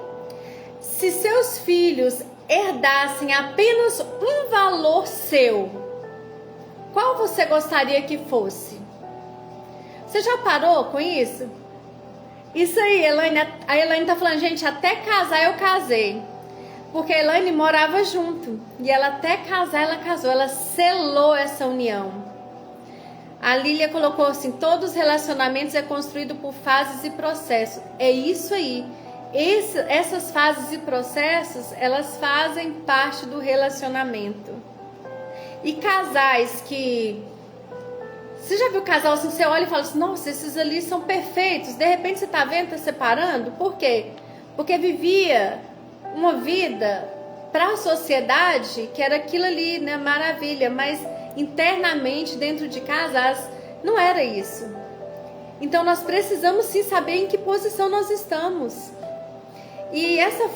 S1: Se seus filhos herdassem apenas um valor seu, qual você gostaria que fosse? Você já parou com isso? Isso aí, a Elaine tá falando, gente, até casar eu casei. Porque a Elaine morava junto. E ela até casar, ela casou. Ela selou essa união. A Lília colocou assim, todos os relacionamentos é construído por fases e processos. É isso aí. Essas fases e processos, elas fazem parte do relacionamento. E casais que... Você já viu casal assim, você olha e fala assim, nossa, esses ali são perfeitos. De repente você tá vendo, tá separando. Por quê? Porque vivia uma vida para a sociedade que era aquilo ali, né? Maravilha. Mas internamente, dentro de casas, não era isso. Então nós precisamos sim saber em que posição nós estamos. E essa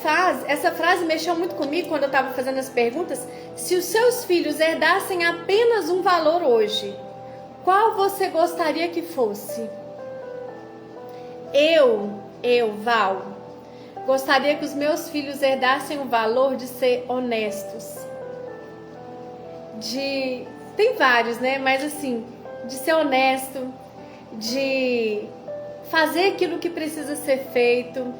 S1: frase mexeu muito comigo quando eu estava fazendo as perguntas. Se os seus filhos herdassem apenas um valor hoje, qual você gostaria que fosse? Val, gostaria que os meus filhos herdassem o valor de ser honestos. Tem vários, né? Mas assim, de ser honesto, de fazer aquilo que precisa ser feito,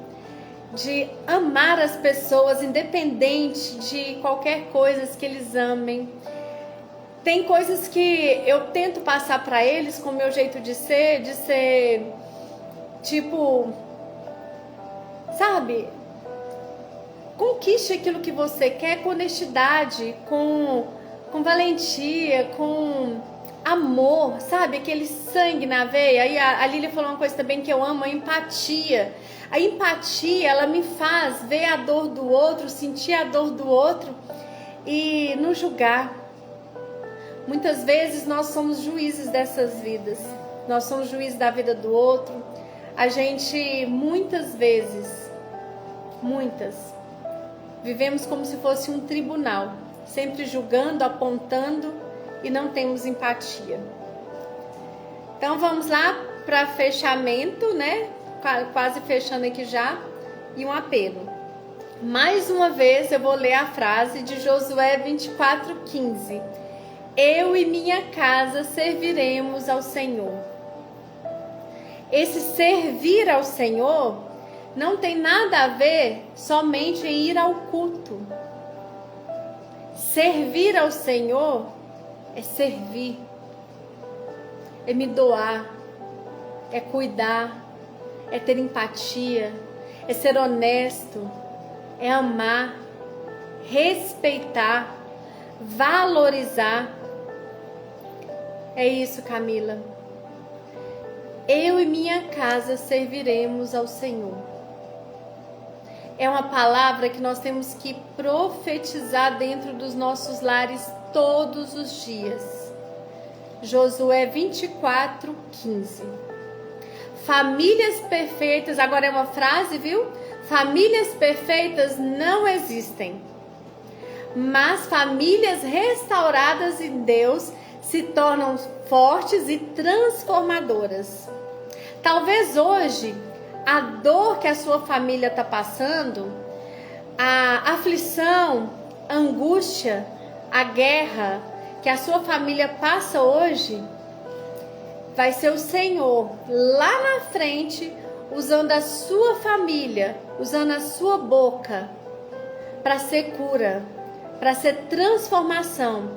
S1: de amar as pessoas, independente de qualquer coisa que eles amem. Tem coisas que eu tento passar para eles com o meu jeito de ser tipo, sabe? Conquiste aquilo que você quer com honestidade, com valentia, com amor, sabe? Aquele sangue na veia. Aí a Lília falou uma coisa também que eu amo, a empatia. A empatia, ela me faz ver a dor do outro, sentir a dor do outro e não julgar. Muitas vezes nós somos juízes dessas vidas. Nós somos juízes da vida do outro. A gente, muitas vezes, vivemos como se fosse um tribunal. Sempre julgando, apontando e não temos empatia. Então vamos lá para fechamento, né? Quase fechando aqui já. E um apelo. Mais uma vez eu vou ler a frase de Josué 24:15. Eu e minha casa serviremos ao Senhor. Esse servir ao Senhor não tem nada a ver somente em ir ao culto. Servir ao Senhor é servir, é me doar, é cuidar, é ter empatia, é ser honesto, é amar, respeitar, valorizar. É isso, Camila. Eu e minha casa serviremos ao Senhor. É uma palavra que nós temos que profetizar dentro dos nossos lares todos os dias. Josué 24:15. Famílias perfeitas, agora é uma frase, viu? Famílias perfeitas não existem, mas famílias restauradas em Deus se tornam fortes e transformadoras. Talvez hoje a dor que a sua família está passando, a aflição, a angústia, a guerra que a sua família passa hoje, vai ser o Senhor lá na frente, usando a sua família, usando a sua boca para ser cura, para ser transformação,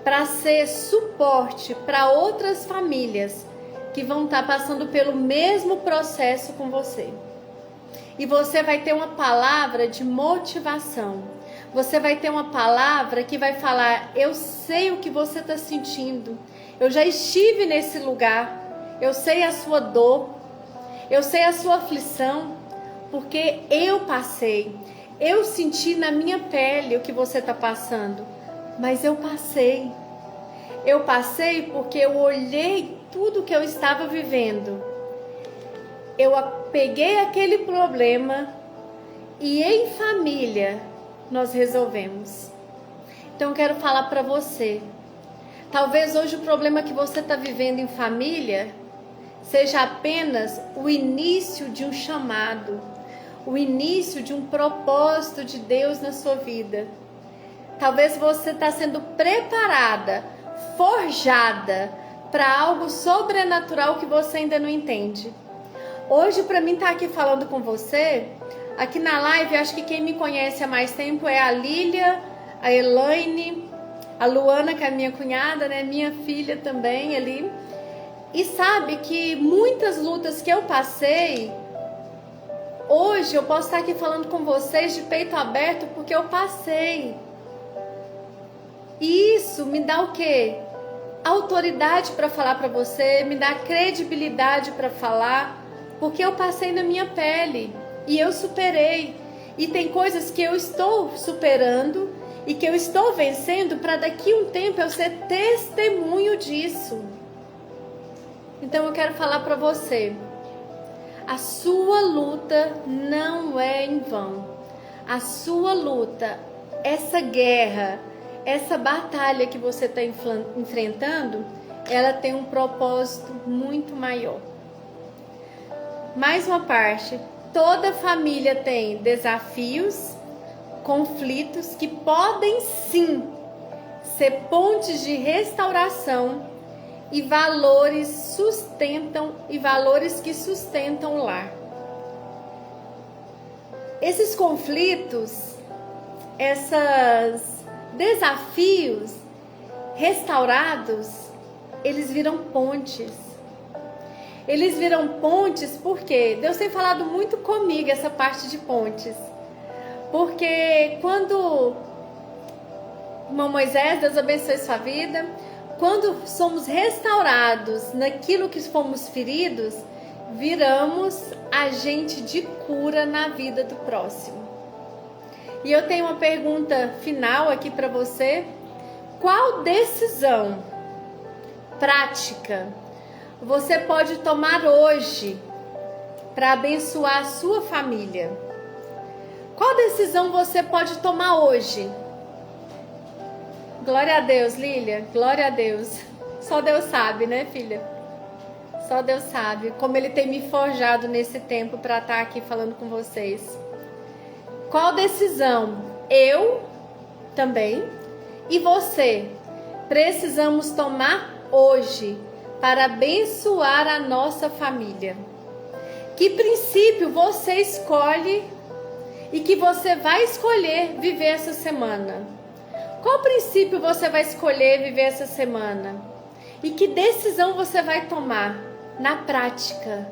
S1: para ser suporte para outras famílias que vão estar passando pelo mesmo processo com você. E você vai ter uma palavra de motivação. Você vai ter uma palavra que vai falar: eu sei o que você está sentindo. Eu já estive nesse lugar. Eu sei a sua dor. Eu sei a sua aflição. Porque eu passei. Eu senti na minha pele o que você está passando. Mas eu passei. Eu passei porque eu olhei tudo que eu estava vivendo. Eu peguei aquele problema e em família nós resolvemos. Então eu quero falar para você. Talvez hoje o problema que você está vivendo em família seja apenas o início de um chamado, o início de um propósito de Deus na sua vida. Talvez você está sendo preparada, forjada para algo sobrenatural que você ainda não entende. Hoje, para mim estar aqui falando com você, aqui na live, acho que quem me conhece há mais tempo é a Lília, a Elaine, a Luana, que é a minha cunhada, né? Minha filha também ali. E sabe que muitas lutas que eu passei, hoje eu posso estar aqui falando com vocês de peito aberto porque eu passei. E isso me dá o quê? Autoridade para falar para você, me dá credibilidade para falar, porque eu passei na minha pele e eu superei. E tem coisas que eu estou superando e que eu estou vencendo para daqui a um tempo eu ser testemunho disso. Então eu quero falar para você, a sua luta não é em vão. A sua luta, essa guerra, essa batalha que você está enfrentando, ela tem um propósito muito maior. Mais uma parte, toda família tem desafios, conflitos que podem sim ser pontes de restauração e valores que sustentam o lar. Esses conflitos, esses desafios restaurados, eles viram pontes. Eles viram pontes porque Deus tem falado muito comigo essa parte de pontes. Porque quando, irmão Moisés, Deus abençoe sua vida, quando somos restaurados naquilo que fomos feridos, viramos agente de cura na vida do próximo. E eu tenho uma pergunta final aqui para você. Qual decisão prática você pode tomar hoje para abençoar a sua família? Qual decisão você pode tomar hoje? Glória a Deus, Lília. Glória a Deus. Só Deus sabe, né, filha? Só Deus sabe como Ele tem me forjado nesse tempo para estar aqui falando com vocês. Qual decisão eu também e você precisamos tomar hoje para abençoar a nossa família? Que princípio você escolhe e que você vai escolher viver essa semana? Qual princípio você vai escolher viver essa semana? E que decisão você vai tomar na prática?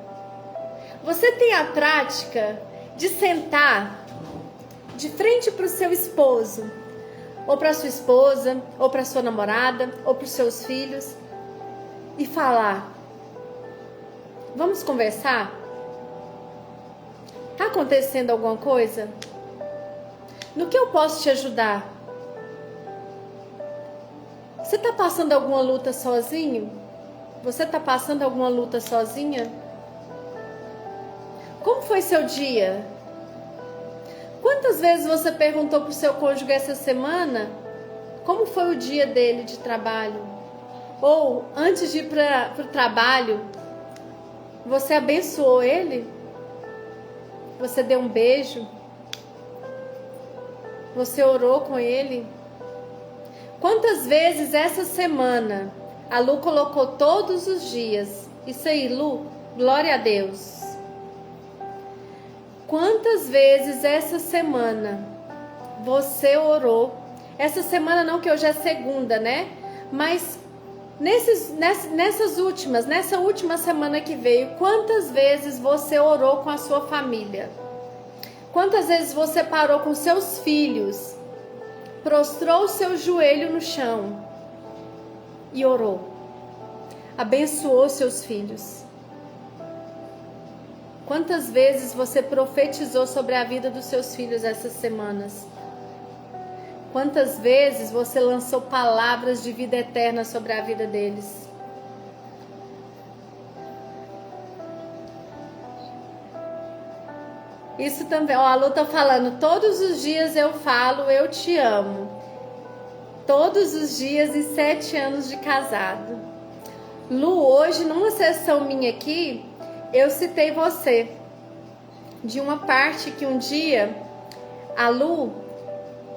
S1: Você tem a prática de sentar de frente para o seu esposo, ou para sua esposa, ou para sua namorada, ou para os seus filhos, e falar: vamos conversar? Está acontecendo alguma coisa? No que eu posso te ajudar? Você está passando alguma luta sozinho? Você está passando alguma luta sozinha? Como foi seu dia? Quantas vezes você perguntou para o seu cônjuge essa semana como foi o dia dele de trabalho? Ou antes de ir para o trabalho, você abençoou ele? Você deu um beijo? Você orou com ele? Quantas vezes essa semana a Lu colocou todos os dias? Isso aí, Lu, glória a Deus. Quantas vezes essa semana você orou? Essa semana não, que hoje é segunda, né? Mas nessa última semana que veio, quantas vezes você orou com a sua família? Quantas vezes você parou com seus filhos, prostrou o seu joelho no chão e orou? Abençoou seus filhos? Quantas vezes você profetizou sobre a vida dos seus filhos essas semanas? Quantas vezes você lançou palavras de vida eterna sobre a vida deles? Isso também, ó, a Lu tá falando, todos os dias eu falo, eu te amo. Todos os dias em 7 anos de casado. Lu, hoje numa sessão minha aqui, eu citei você. De uma parte que um dia, a Lu,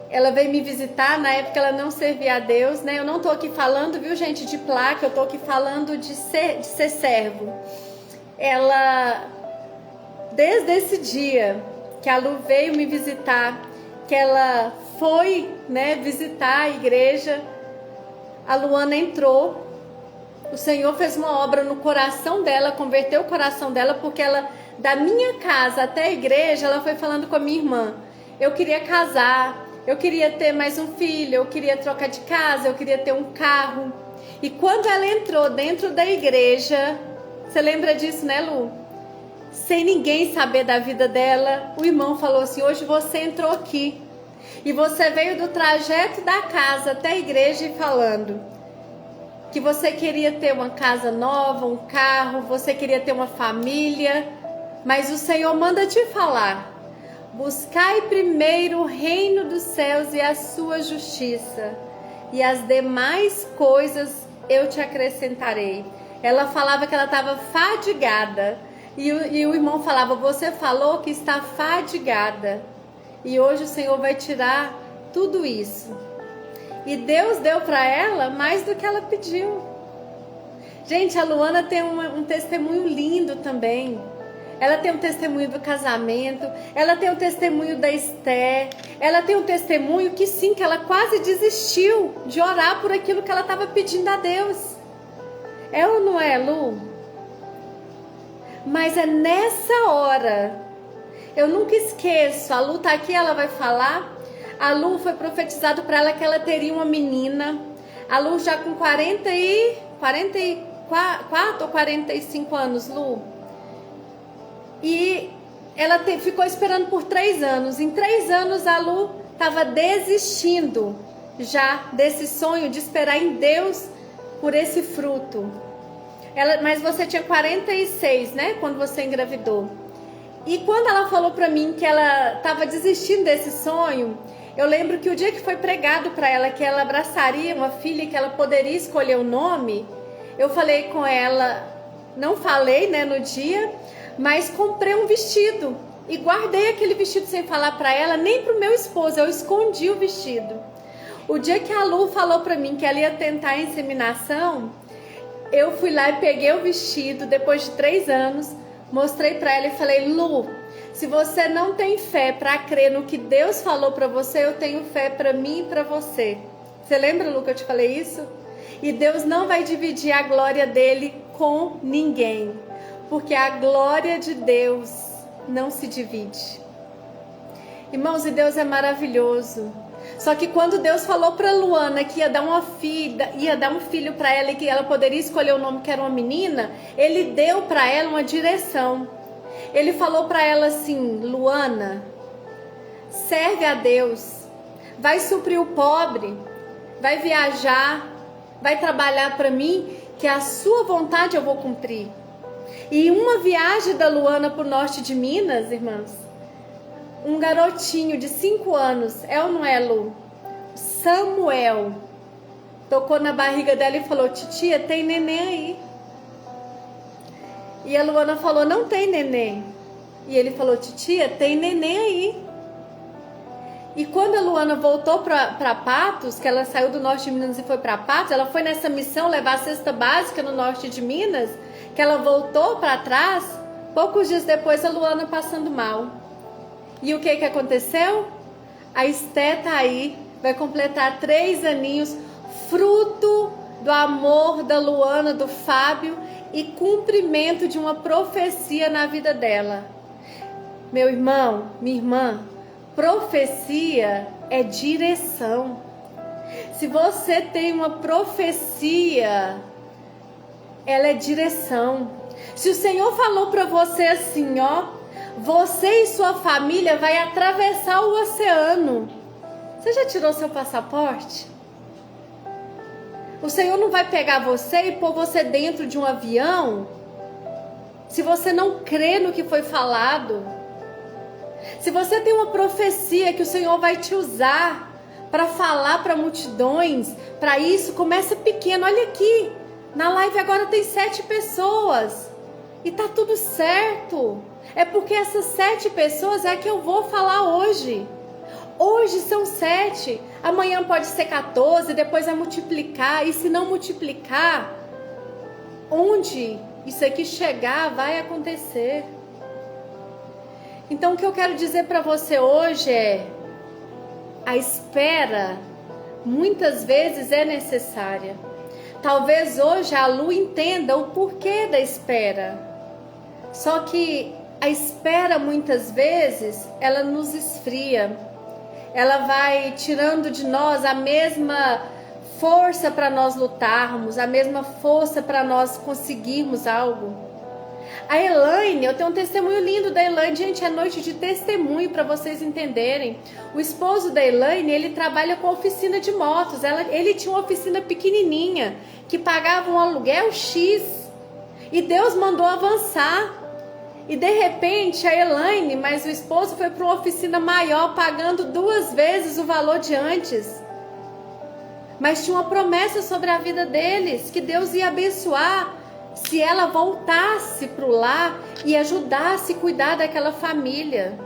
S1: ela veio me visitar, na época ela não servia a Deus, né? Eu não tô aqui falando, viu, gente, de placa, eu tô aqui falando de ser servo. Ela, desde esse dia que a Lu veio me visitar, que ela foi, né, visitar a igreja, a Luana entrou, o Senhor fez uma obra no coração dela, converteu o coração dela, porque ela, da minha casa até a igreja, ela foi falando com a minha irmã, eu queria casar, eu queria ter mais um filho, eu queria trocar de casa, eu queria ter um carro. E quando ela entrou dentro da igreja, você lembra disso, né, Lu? Sem ninguém saber da vida dela, o irmão falou assim, hoje você entrou aqui. E você veio do trajeto da casa até a igreja e falando que você queria ter uma casa nova, um carro, você queria ter uma família. Mas o Senhor manda te falar, buscai primeiro o reino dos céus e a sua justiça, e as demais coisas eu te acrescentarei. Ela falava que ela estava fadigada, e o irmão falava, você falou que está fadigada, e hoje o Senhor vai tirar tudo isso. E Deus deu para ela mais do que ela pediu. Gente, a Luana tem um testemunho lindo também. Ela tem um testemunho do casamento, ela tem um testemunho da Esther, ela tem um testemunho que sim, que ela quase desistiu de orar por aquilo que ela estava pedindo a Deus. É ou não é, Lu? Mas é nessa hora, eu nunca esqueço, a Lu tá aqui, ela vai falar, a Lu foi profetizado para ela que ela teria uma menina, a Lu já com 44 ou 45 anos, Lu. E ela ficou esperando por 3 anos. Em 3 anos a Lu estava desistindo já desse sonho de esperar em Deus por esse fruto. Mas você tinha 46, né? Quando você engravidou. E quando ela falou para mim que ela estava desistindo desse sonho, eu lembro que o dia que foi pregado para ela que ela abraçaria uma filha, que ela poderia escolher o nome, eu falei com ela, não falei, né, no dia, mas comprei um vestido e guardei aquele vestido sem falar para ela, nem pro meu esposo, eu escondi o vestido. O dia que a Lu falou para mim que ela ia tentar a inseminação, eu fui lá e peguei o vestido, depois de 3 anos, mostrei para ela e falei, Lu, se você não tem fé para crer no que Deus falou para você, eu tenho fé para mim e para você. Você lembra, Lu, que eu te falei isso? E Deus não vai dividir a glória dele com ninguém, porque a glória de Deus não se divide. Irmãos, e Deus é maravilhoso. Só que quando Deus falou para Luana que ia dar um filho para ela e que ela poderia escolher o nome, que era uma menina, ele deu para ela uma direção. Ele falou para ela assim, Luana, serve a Deus, vai suprir o pobre, vai viajar, vai trabalhar para mim, que a sua vontade eu vou cumprir. E uma viagem da Luana para o norte de Minas, irmãs, um garotinho de 5 anos, é ou não é, Lu? Samuel, tocou na barriga dela e falou: titia, tem neném aí. E a Luana falou: não tem neném. E ele falou: titia, tem neném aí. E quando a Luana voltou para Patos, que ela saiu do norte de Minas e foi para Patos, ela foi nessa missão levar a cesta básica no norte de Minas, que ela voltou para trás, poucos dias depois a Luana passando mal. E o que aconteceu? A Esté tá aí, vai completar 3 aninhos, fruto do amor da Luana, do Fábio e cumprimento de uma profecia na vida dela. Meu irmão, minha irmã, profecia é direção. Se você tem uma profecia, ela é direção. Se o Senhor falou para você assim, ó, você e sua família vai atravessar o oceano. Você já tirou seu passaporte? O Senhor não vai pegar você e pôr você dentro de um avião se você não crê no que foi falado. Se você tem uma profecia que o Senhor vai te usar para falar para multidões, para isso, começa pequeno. Olha aqui, na live agora tem 7 pessoas e tá tudo certo. É porque essas 7 pessoas é que eu vou falar hoje. Hoje são 7, amanhã pode ser 14, depois vai multiplicar. E se não multiplicar, onde isso aqui chegar vai acontecer. Então o que eu quero dizer para você hoje é: a espera muitas vezes é necessária. Talvez hoje a Lu entenda o porquê da espera. Só que a espera muitas vezes ela nos esfria. Ela vai tirando de nós a mesma força para nós lutarmos, a mesma força para nós conseguirmos algo. A Elaine, eu tenho um testemunho lindo da Elaine, gente, é noite de testemunho para vocês entenderem. O esposo da Elaine, ele trabalha com oficina de motos, ele tinha uma oficina pequenininha, que pagava um aluguel X, e Deus mandou avançar. E de repente a Elaine, mas o esposo foi para uma oficina maior, pagando 2 vezes o valor de antes. Mas tinha uma promessa sobre a vida deles, que Deus ia abençoar se ela voltasse para o lar e ajudasse a cuidar daquela família.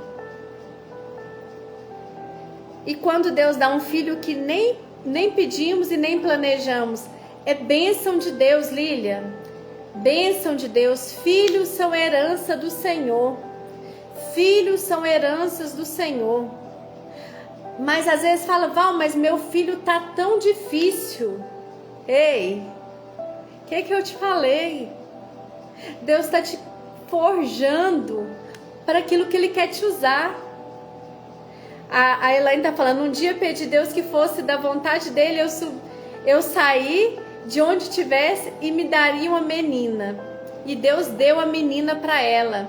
S1: E quando Deus dá um filho que nem pedimos e nem planejamos, é bênção de Deus, Lília. Bênção de Deus. Filhos são herança do Senhor. Filhos são heranças do Senhor. Mas às vezes fala: Val, mas meu filho tá tão difícil. Ei, o que eu te falei? Deus está te forjando para aquilo que Ele quer te usar. A Elaine está falando: um dia pedi a Deus que fosse da vontade dEle, eu saí de onde tivesse e me daria uma menina. E Deus deu a menina para ela.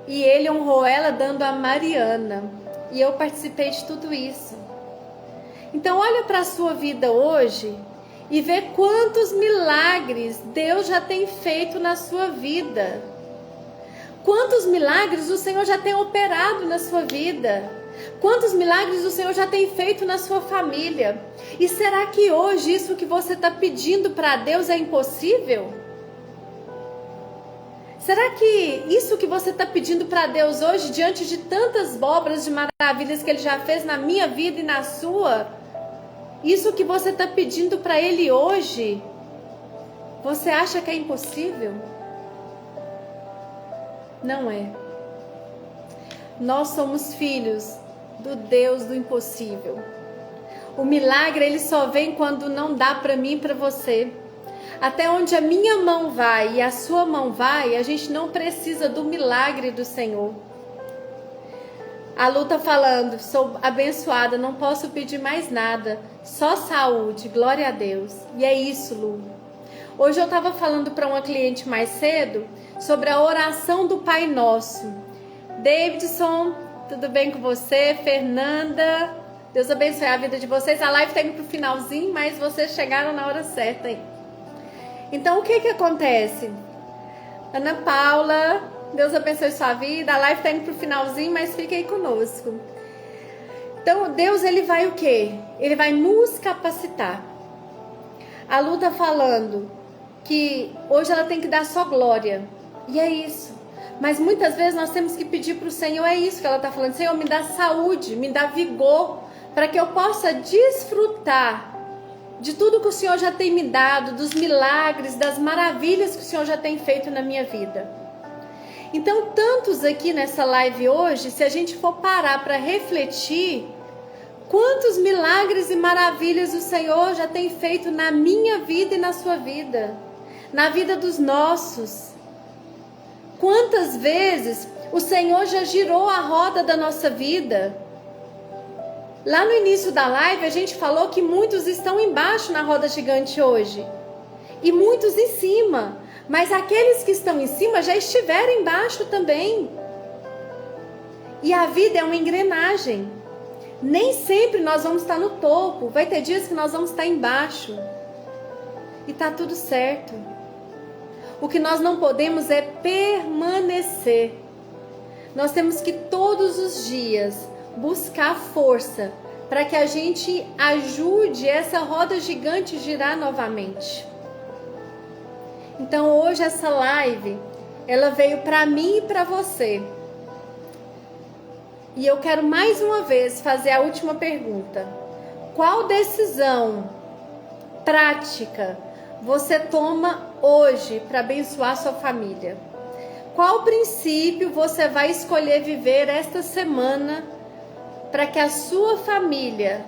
S1: E Ele honrou ela dando a Mariana. E eu participei de tudo isso. Então olha para a sua vida hoje e vê quantos milagres Deus já tem feito na sua vida. Quantos milagres o Senhor já tem operado na sua vida. Quantos milagres o Senhor já tem feito na sua família. E será que hoje isso que você está pedindo para Deus é impossível? Será que isso que você está pedindo para Deus hoje, diante de tantas obras de maravilhas que Ele já fez na minha vida e na sua, isso que você está pedindo para Ele hoje, você acha que é impossível? Não é. Nós somos filhos do Deus do impossível. O milagre, ele só vem quando não dá para mim e para você. Até onde a minha mão vai e a sua mão vai, a gente não precisa do milagre do Senhor. A Lu tá falando: sou abençoada, não posso pedir mais nada, só saúde, glória a Deus. E é isso, Lu. Hoje eu estava falando para uma cliente mais cedo sobre a oração do Pai Nosso. Davidson, tudo bem com você? Fernanda, Deus abençoe a vida de vocês. A live está indo para o finalzinho, mas vocês chegaram na hora certa, hein? Então o que acontece? Ana Paula, Deus abençoe sua vida. A live está indo para o finalzinho, mas fique aí conosco. Então Deus, ele vai o quê? Ele vai nos capacitar. A Lu tá falando que hoje ela tem que dar só glória. E é isso. Mas muitas vezes nós temos que pedir para o Senhor, é isso que ela está falando. Senhor, me dá saúde, me dá vigor, para que eu possa desfrutar de tudo que o Senhor já tem me dado, dos milagres, das maravilhas que o Senhor já tem feito na minha vida. Então, tantos aqui nessa live hoje, se a gente for parar para refletir, quantos milagres e maravilhas o Senhor já tem feito na minha vida e na sua vida, na vida dos nossos. Quantas vezes o Senhor já girou a roda da nossa vida? Lá no início da live a gente falou que muitos estão embaixo na roda gigante hoje e muitos em cima, mas aqueles que estão em cima já estiveram embaixo também. E a vida é uma engrenagem. Nem sempre nós vamos estar no topo, vai ter dias que nós vamos estar embaixo. E tá tudo certo. O que nós não podemos é permanecer. Nós temos que todos os dias buscar força para que a gente ajude essa roda gigante a girar novamente. Então hoje essa live, ela veio para mim e para você. E eu quero mais uma vez fazer a última pergunta. Qual decisão prática você toma hoje para abençoar sua família? Qual princípio você vai escolher viver esta semana para que a sua família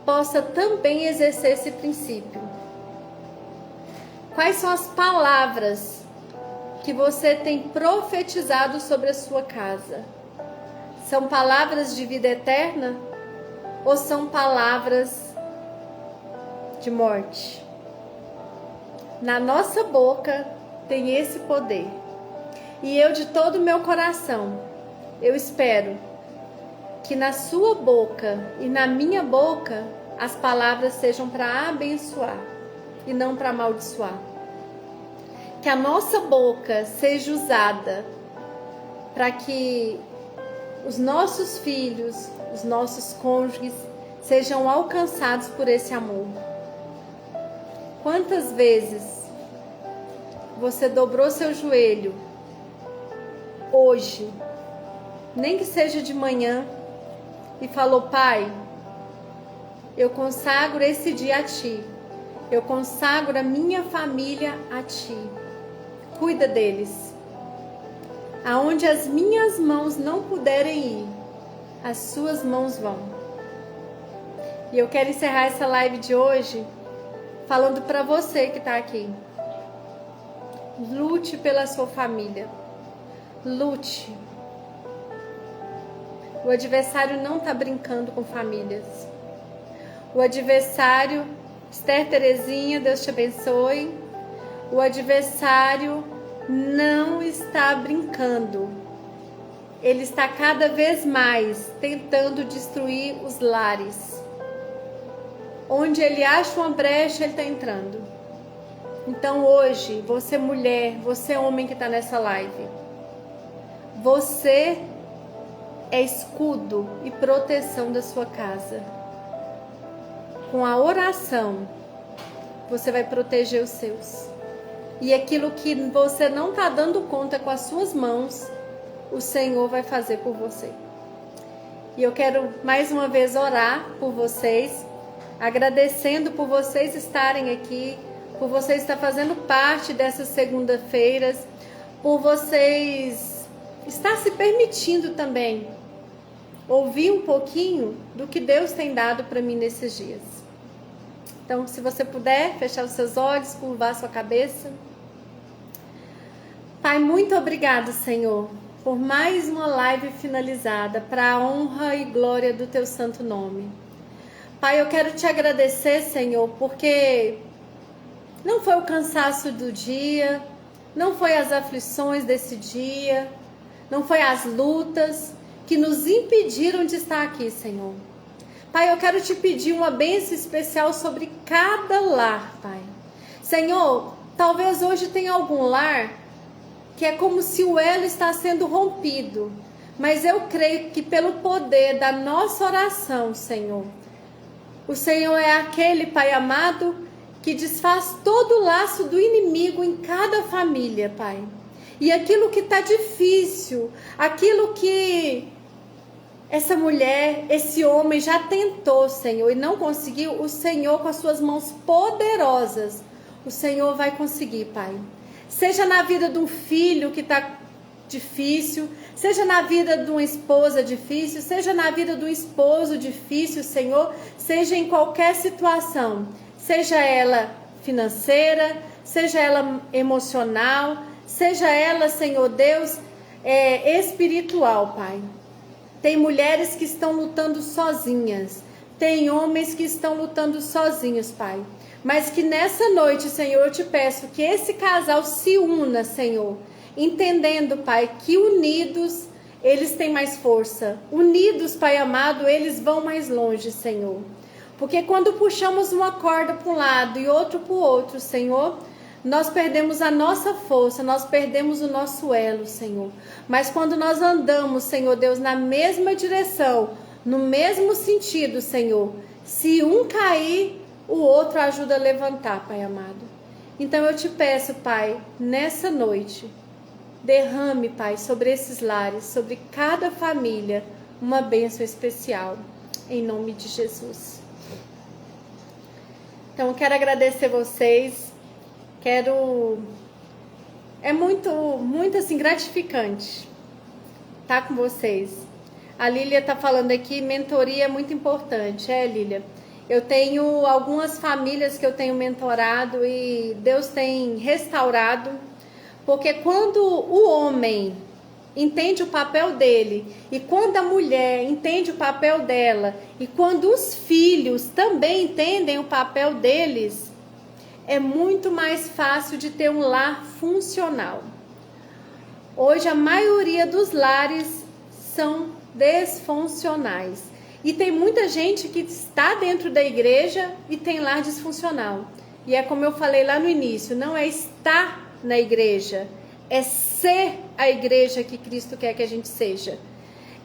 S1: possa também exercer esse princípio? Quais são as palavras que você tem profetizado sobre a sua casa? São palavras de vida eterna ou são palavras de morte? Na nossa boca tem esse poder. E eu de todo o meu coração, eu espero que na sua boca e na minha boca as palavras sejam para abençoar e não para amaldiçoar. Que a nossa boca seja usada para que os nossos filhos, os nossos cônjuges sejam alcançados por esse amor. Quantas vezes você dobrou seu joelho hoje, nem que seja de manhã, e falou: Pai, eu consagro esse dia a Ti, eu consagro a minha família a Ti, cuida deles. Aonde as minhas mãos não puderem ir, as suas mãos vão. E eu quero encerrar essa live de hoje falando para você que está aqui. Lute pela sua família. Lute. O adversário não está brincando com famílias. O adversário, Esther Terezinha, Deus te abençoe. O adversário não está brincando. Ele está cada vez mais tentando destruir os lares. Onde ele acha uma brecha, ele está entrando. Então hoje, você mulher, você homem que está nessa live, você é escudo e proteção da sua casa. Com a oração, você vai proteger os seus. E aquilo que você não está dando conta com as suas mãos, o Senhor vai fazer por você. E eu quero mais uma vez orar por vocês, agradecendo por vocês estarem aqui, por vocês estar fazendo parte dessas segundas-feiras, por vocês estar se permitindo também ouvir um pouquinho do que Deus tem dado para mim nesses dias. Então, se você puder, fechar os seus olhos, curvar a sua cabeça. Pai, muito obrigado, Senhor, por mais uma live finalizada para a honra e glória do Teu santo nome. Pai, eu quero Te agradecer, Senhor, porque não foi o cansaço do dia, não foi as aflições desse dia, não foi as lutas que nos impediram de estar aqui, Senhor. Pai, eu quero Te pedir uma bênção especial sobre cada lar, Pai. Senhor, talvez hoje tenha algum lar que é como se o elo está sendo rompido, mas eu creio que pelo poder da nossa oração, Senhor, o Senhor é aquele, Pai amado, que desfaz todo o laço do inimigo em cada família, Pai. E aquilo que está difícil, aquilo que essa mulher, esse homem já tentou, Senhor, e não conseguiu, o Senhor com as suas mãos poderosas, o Senhor vai conseguir, Pai. Seja na vida de um filho que está difícil, seja na vida de uma esposa difícil, seja na vida do esposo difícil, Senhor, seja em qualquer situação, seja ela financeira, seja ela emocional, seja ela, Senhor Deus, espiritual, Pai. Tem mulheres que estão lutando sozinhas, tem homens que estão lutando sozinhos, Pai. Mas que nessa noite, Senhor, eu te peço que esse casal se una, Senhor, entendendo, Pai, que unidos eles têm mais força. Unidos, Pai amado, eles vão mais longe, Senhor. Porque quando puxamos uma corda para um lado e outro para o outro, Senhor, nós perdemos a nossa força, nós perdemos o nosso elo, Senhor. Mas quando nós andamos, Senhor Deus, na mesma direção, no mesmo sentido, Senhor, se um cair, o outro ajuda a levantar, Pai amado. Então eu te peço, Pai, nessa noite, derrame, Pai, sobre esses lares, sobre cada família, uma bênção especial, em nome de Jesus. Então eu quero agradecer vocês, é muito assim, gratificante estar com vocês. A Lília está falando aqui, mentoria é muito importante, Lília? Eu tenho algumas famílias que eu tenho mentorado e Deus tem restaurado, porque quando o homem entende o papel dele e quando a mulher entende o papel dela e quando os filhos também entendem o papel deles, é muito mais fácil de ter um lar funcional. Hoje a maioria dos lares são desfuncionais. E tem muita gente que está dentro da igreja e tem lar disfuncional. E é como eu falei lá no início, não é estar na igreja, é ser a igreja que Cristo quer que a gente seja.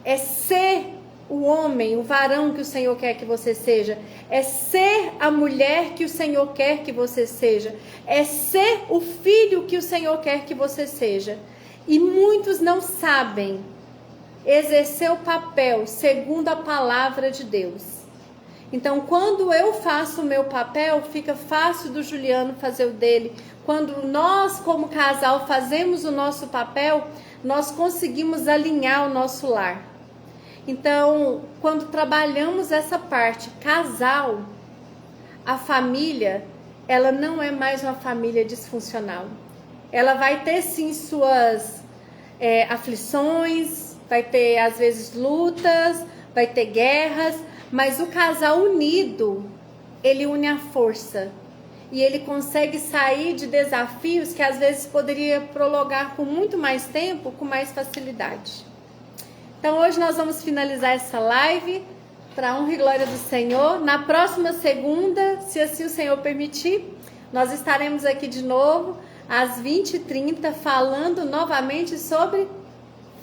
S1: É ser o homem, o varão que o Senhor quer que você seja. É ser a mulher que o Senhor quer que você seja. É ser o filho que o Senhor quer que você seja. E muitos não sabem exercer o papel segundo a palavra de Deus. Então, quando eu faço o meu papel, fica fácil do Juliano fazer o dele. Quando nós, como casal, fazemos o nosso papel, nós conseguimos alinhar o nosso lar. Então, quando trabalhamos essa parte casal, a família, ela não é mais uma família disfuncional. Ela vai ter sim suas aflições, vai ter às vezes lutas, vai ter guerras, mas o casal unido, ele une a força. E ele consegue sair de desafios que às vezes poderia prolongar por muito mais tempo, com mais facilidade. Então hoje nós vamos finalizar essa live para honra e glória do Senhor. Na próxima segunda, se assim o Senhor permitir, nós estaremos aqui de novo às 20h30 falando novamente sobre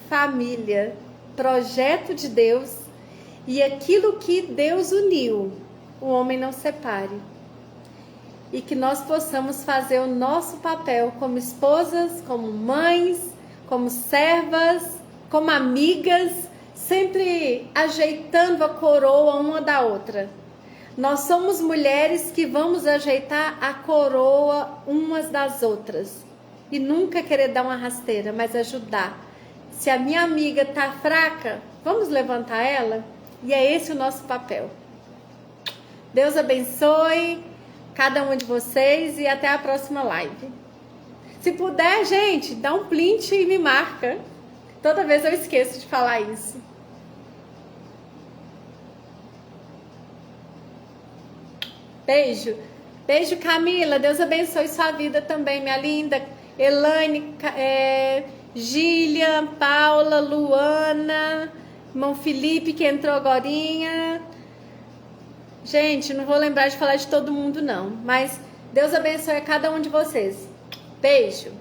S1: família, projeto de Deus e aquilo que Deus uniu, o homem não separe. E que nós possamos fazer o nosso papel como esposas, como mães, como servas, como amigas, sempre ajeitando a coroa uma da outra. Nós somos mulheres que vamos ajeitar a coroa umas das outras. E nunca querer dar uma rasteira, mas ajudar. Se a minha amiga está fraca, vamos levantar ela? E é esse o nosso papel. Deus abençoe cada um de vocês e até a próxima live. Se puder, gente, dá um print e me marca. Toda vez eu esqueço de falar isso. Beijo. Beijo, Camila. Deus abençoe sua vida também, minha linda. Elaine, Gília, Paula, Luana, irmão Felipe que entrou agorinha. Gente, não vou lembrar de falar de todo mundo não, mas Deus abençoe a cada um de vocês. Beijo.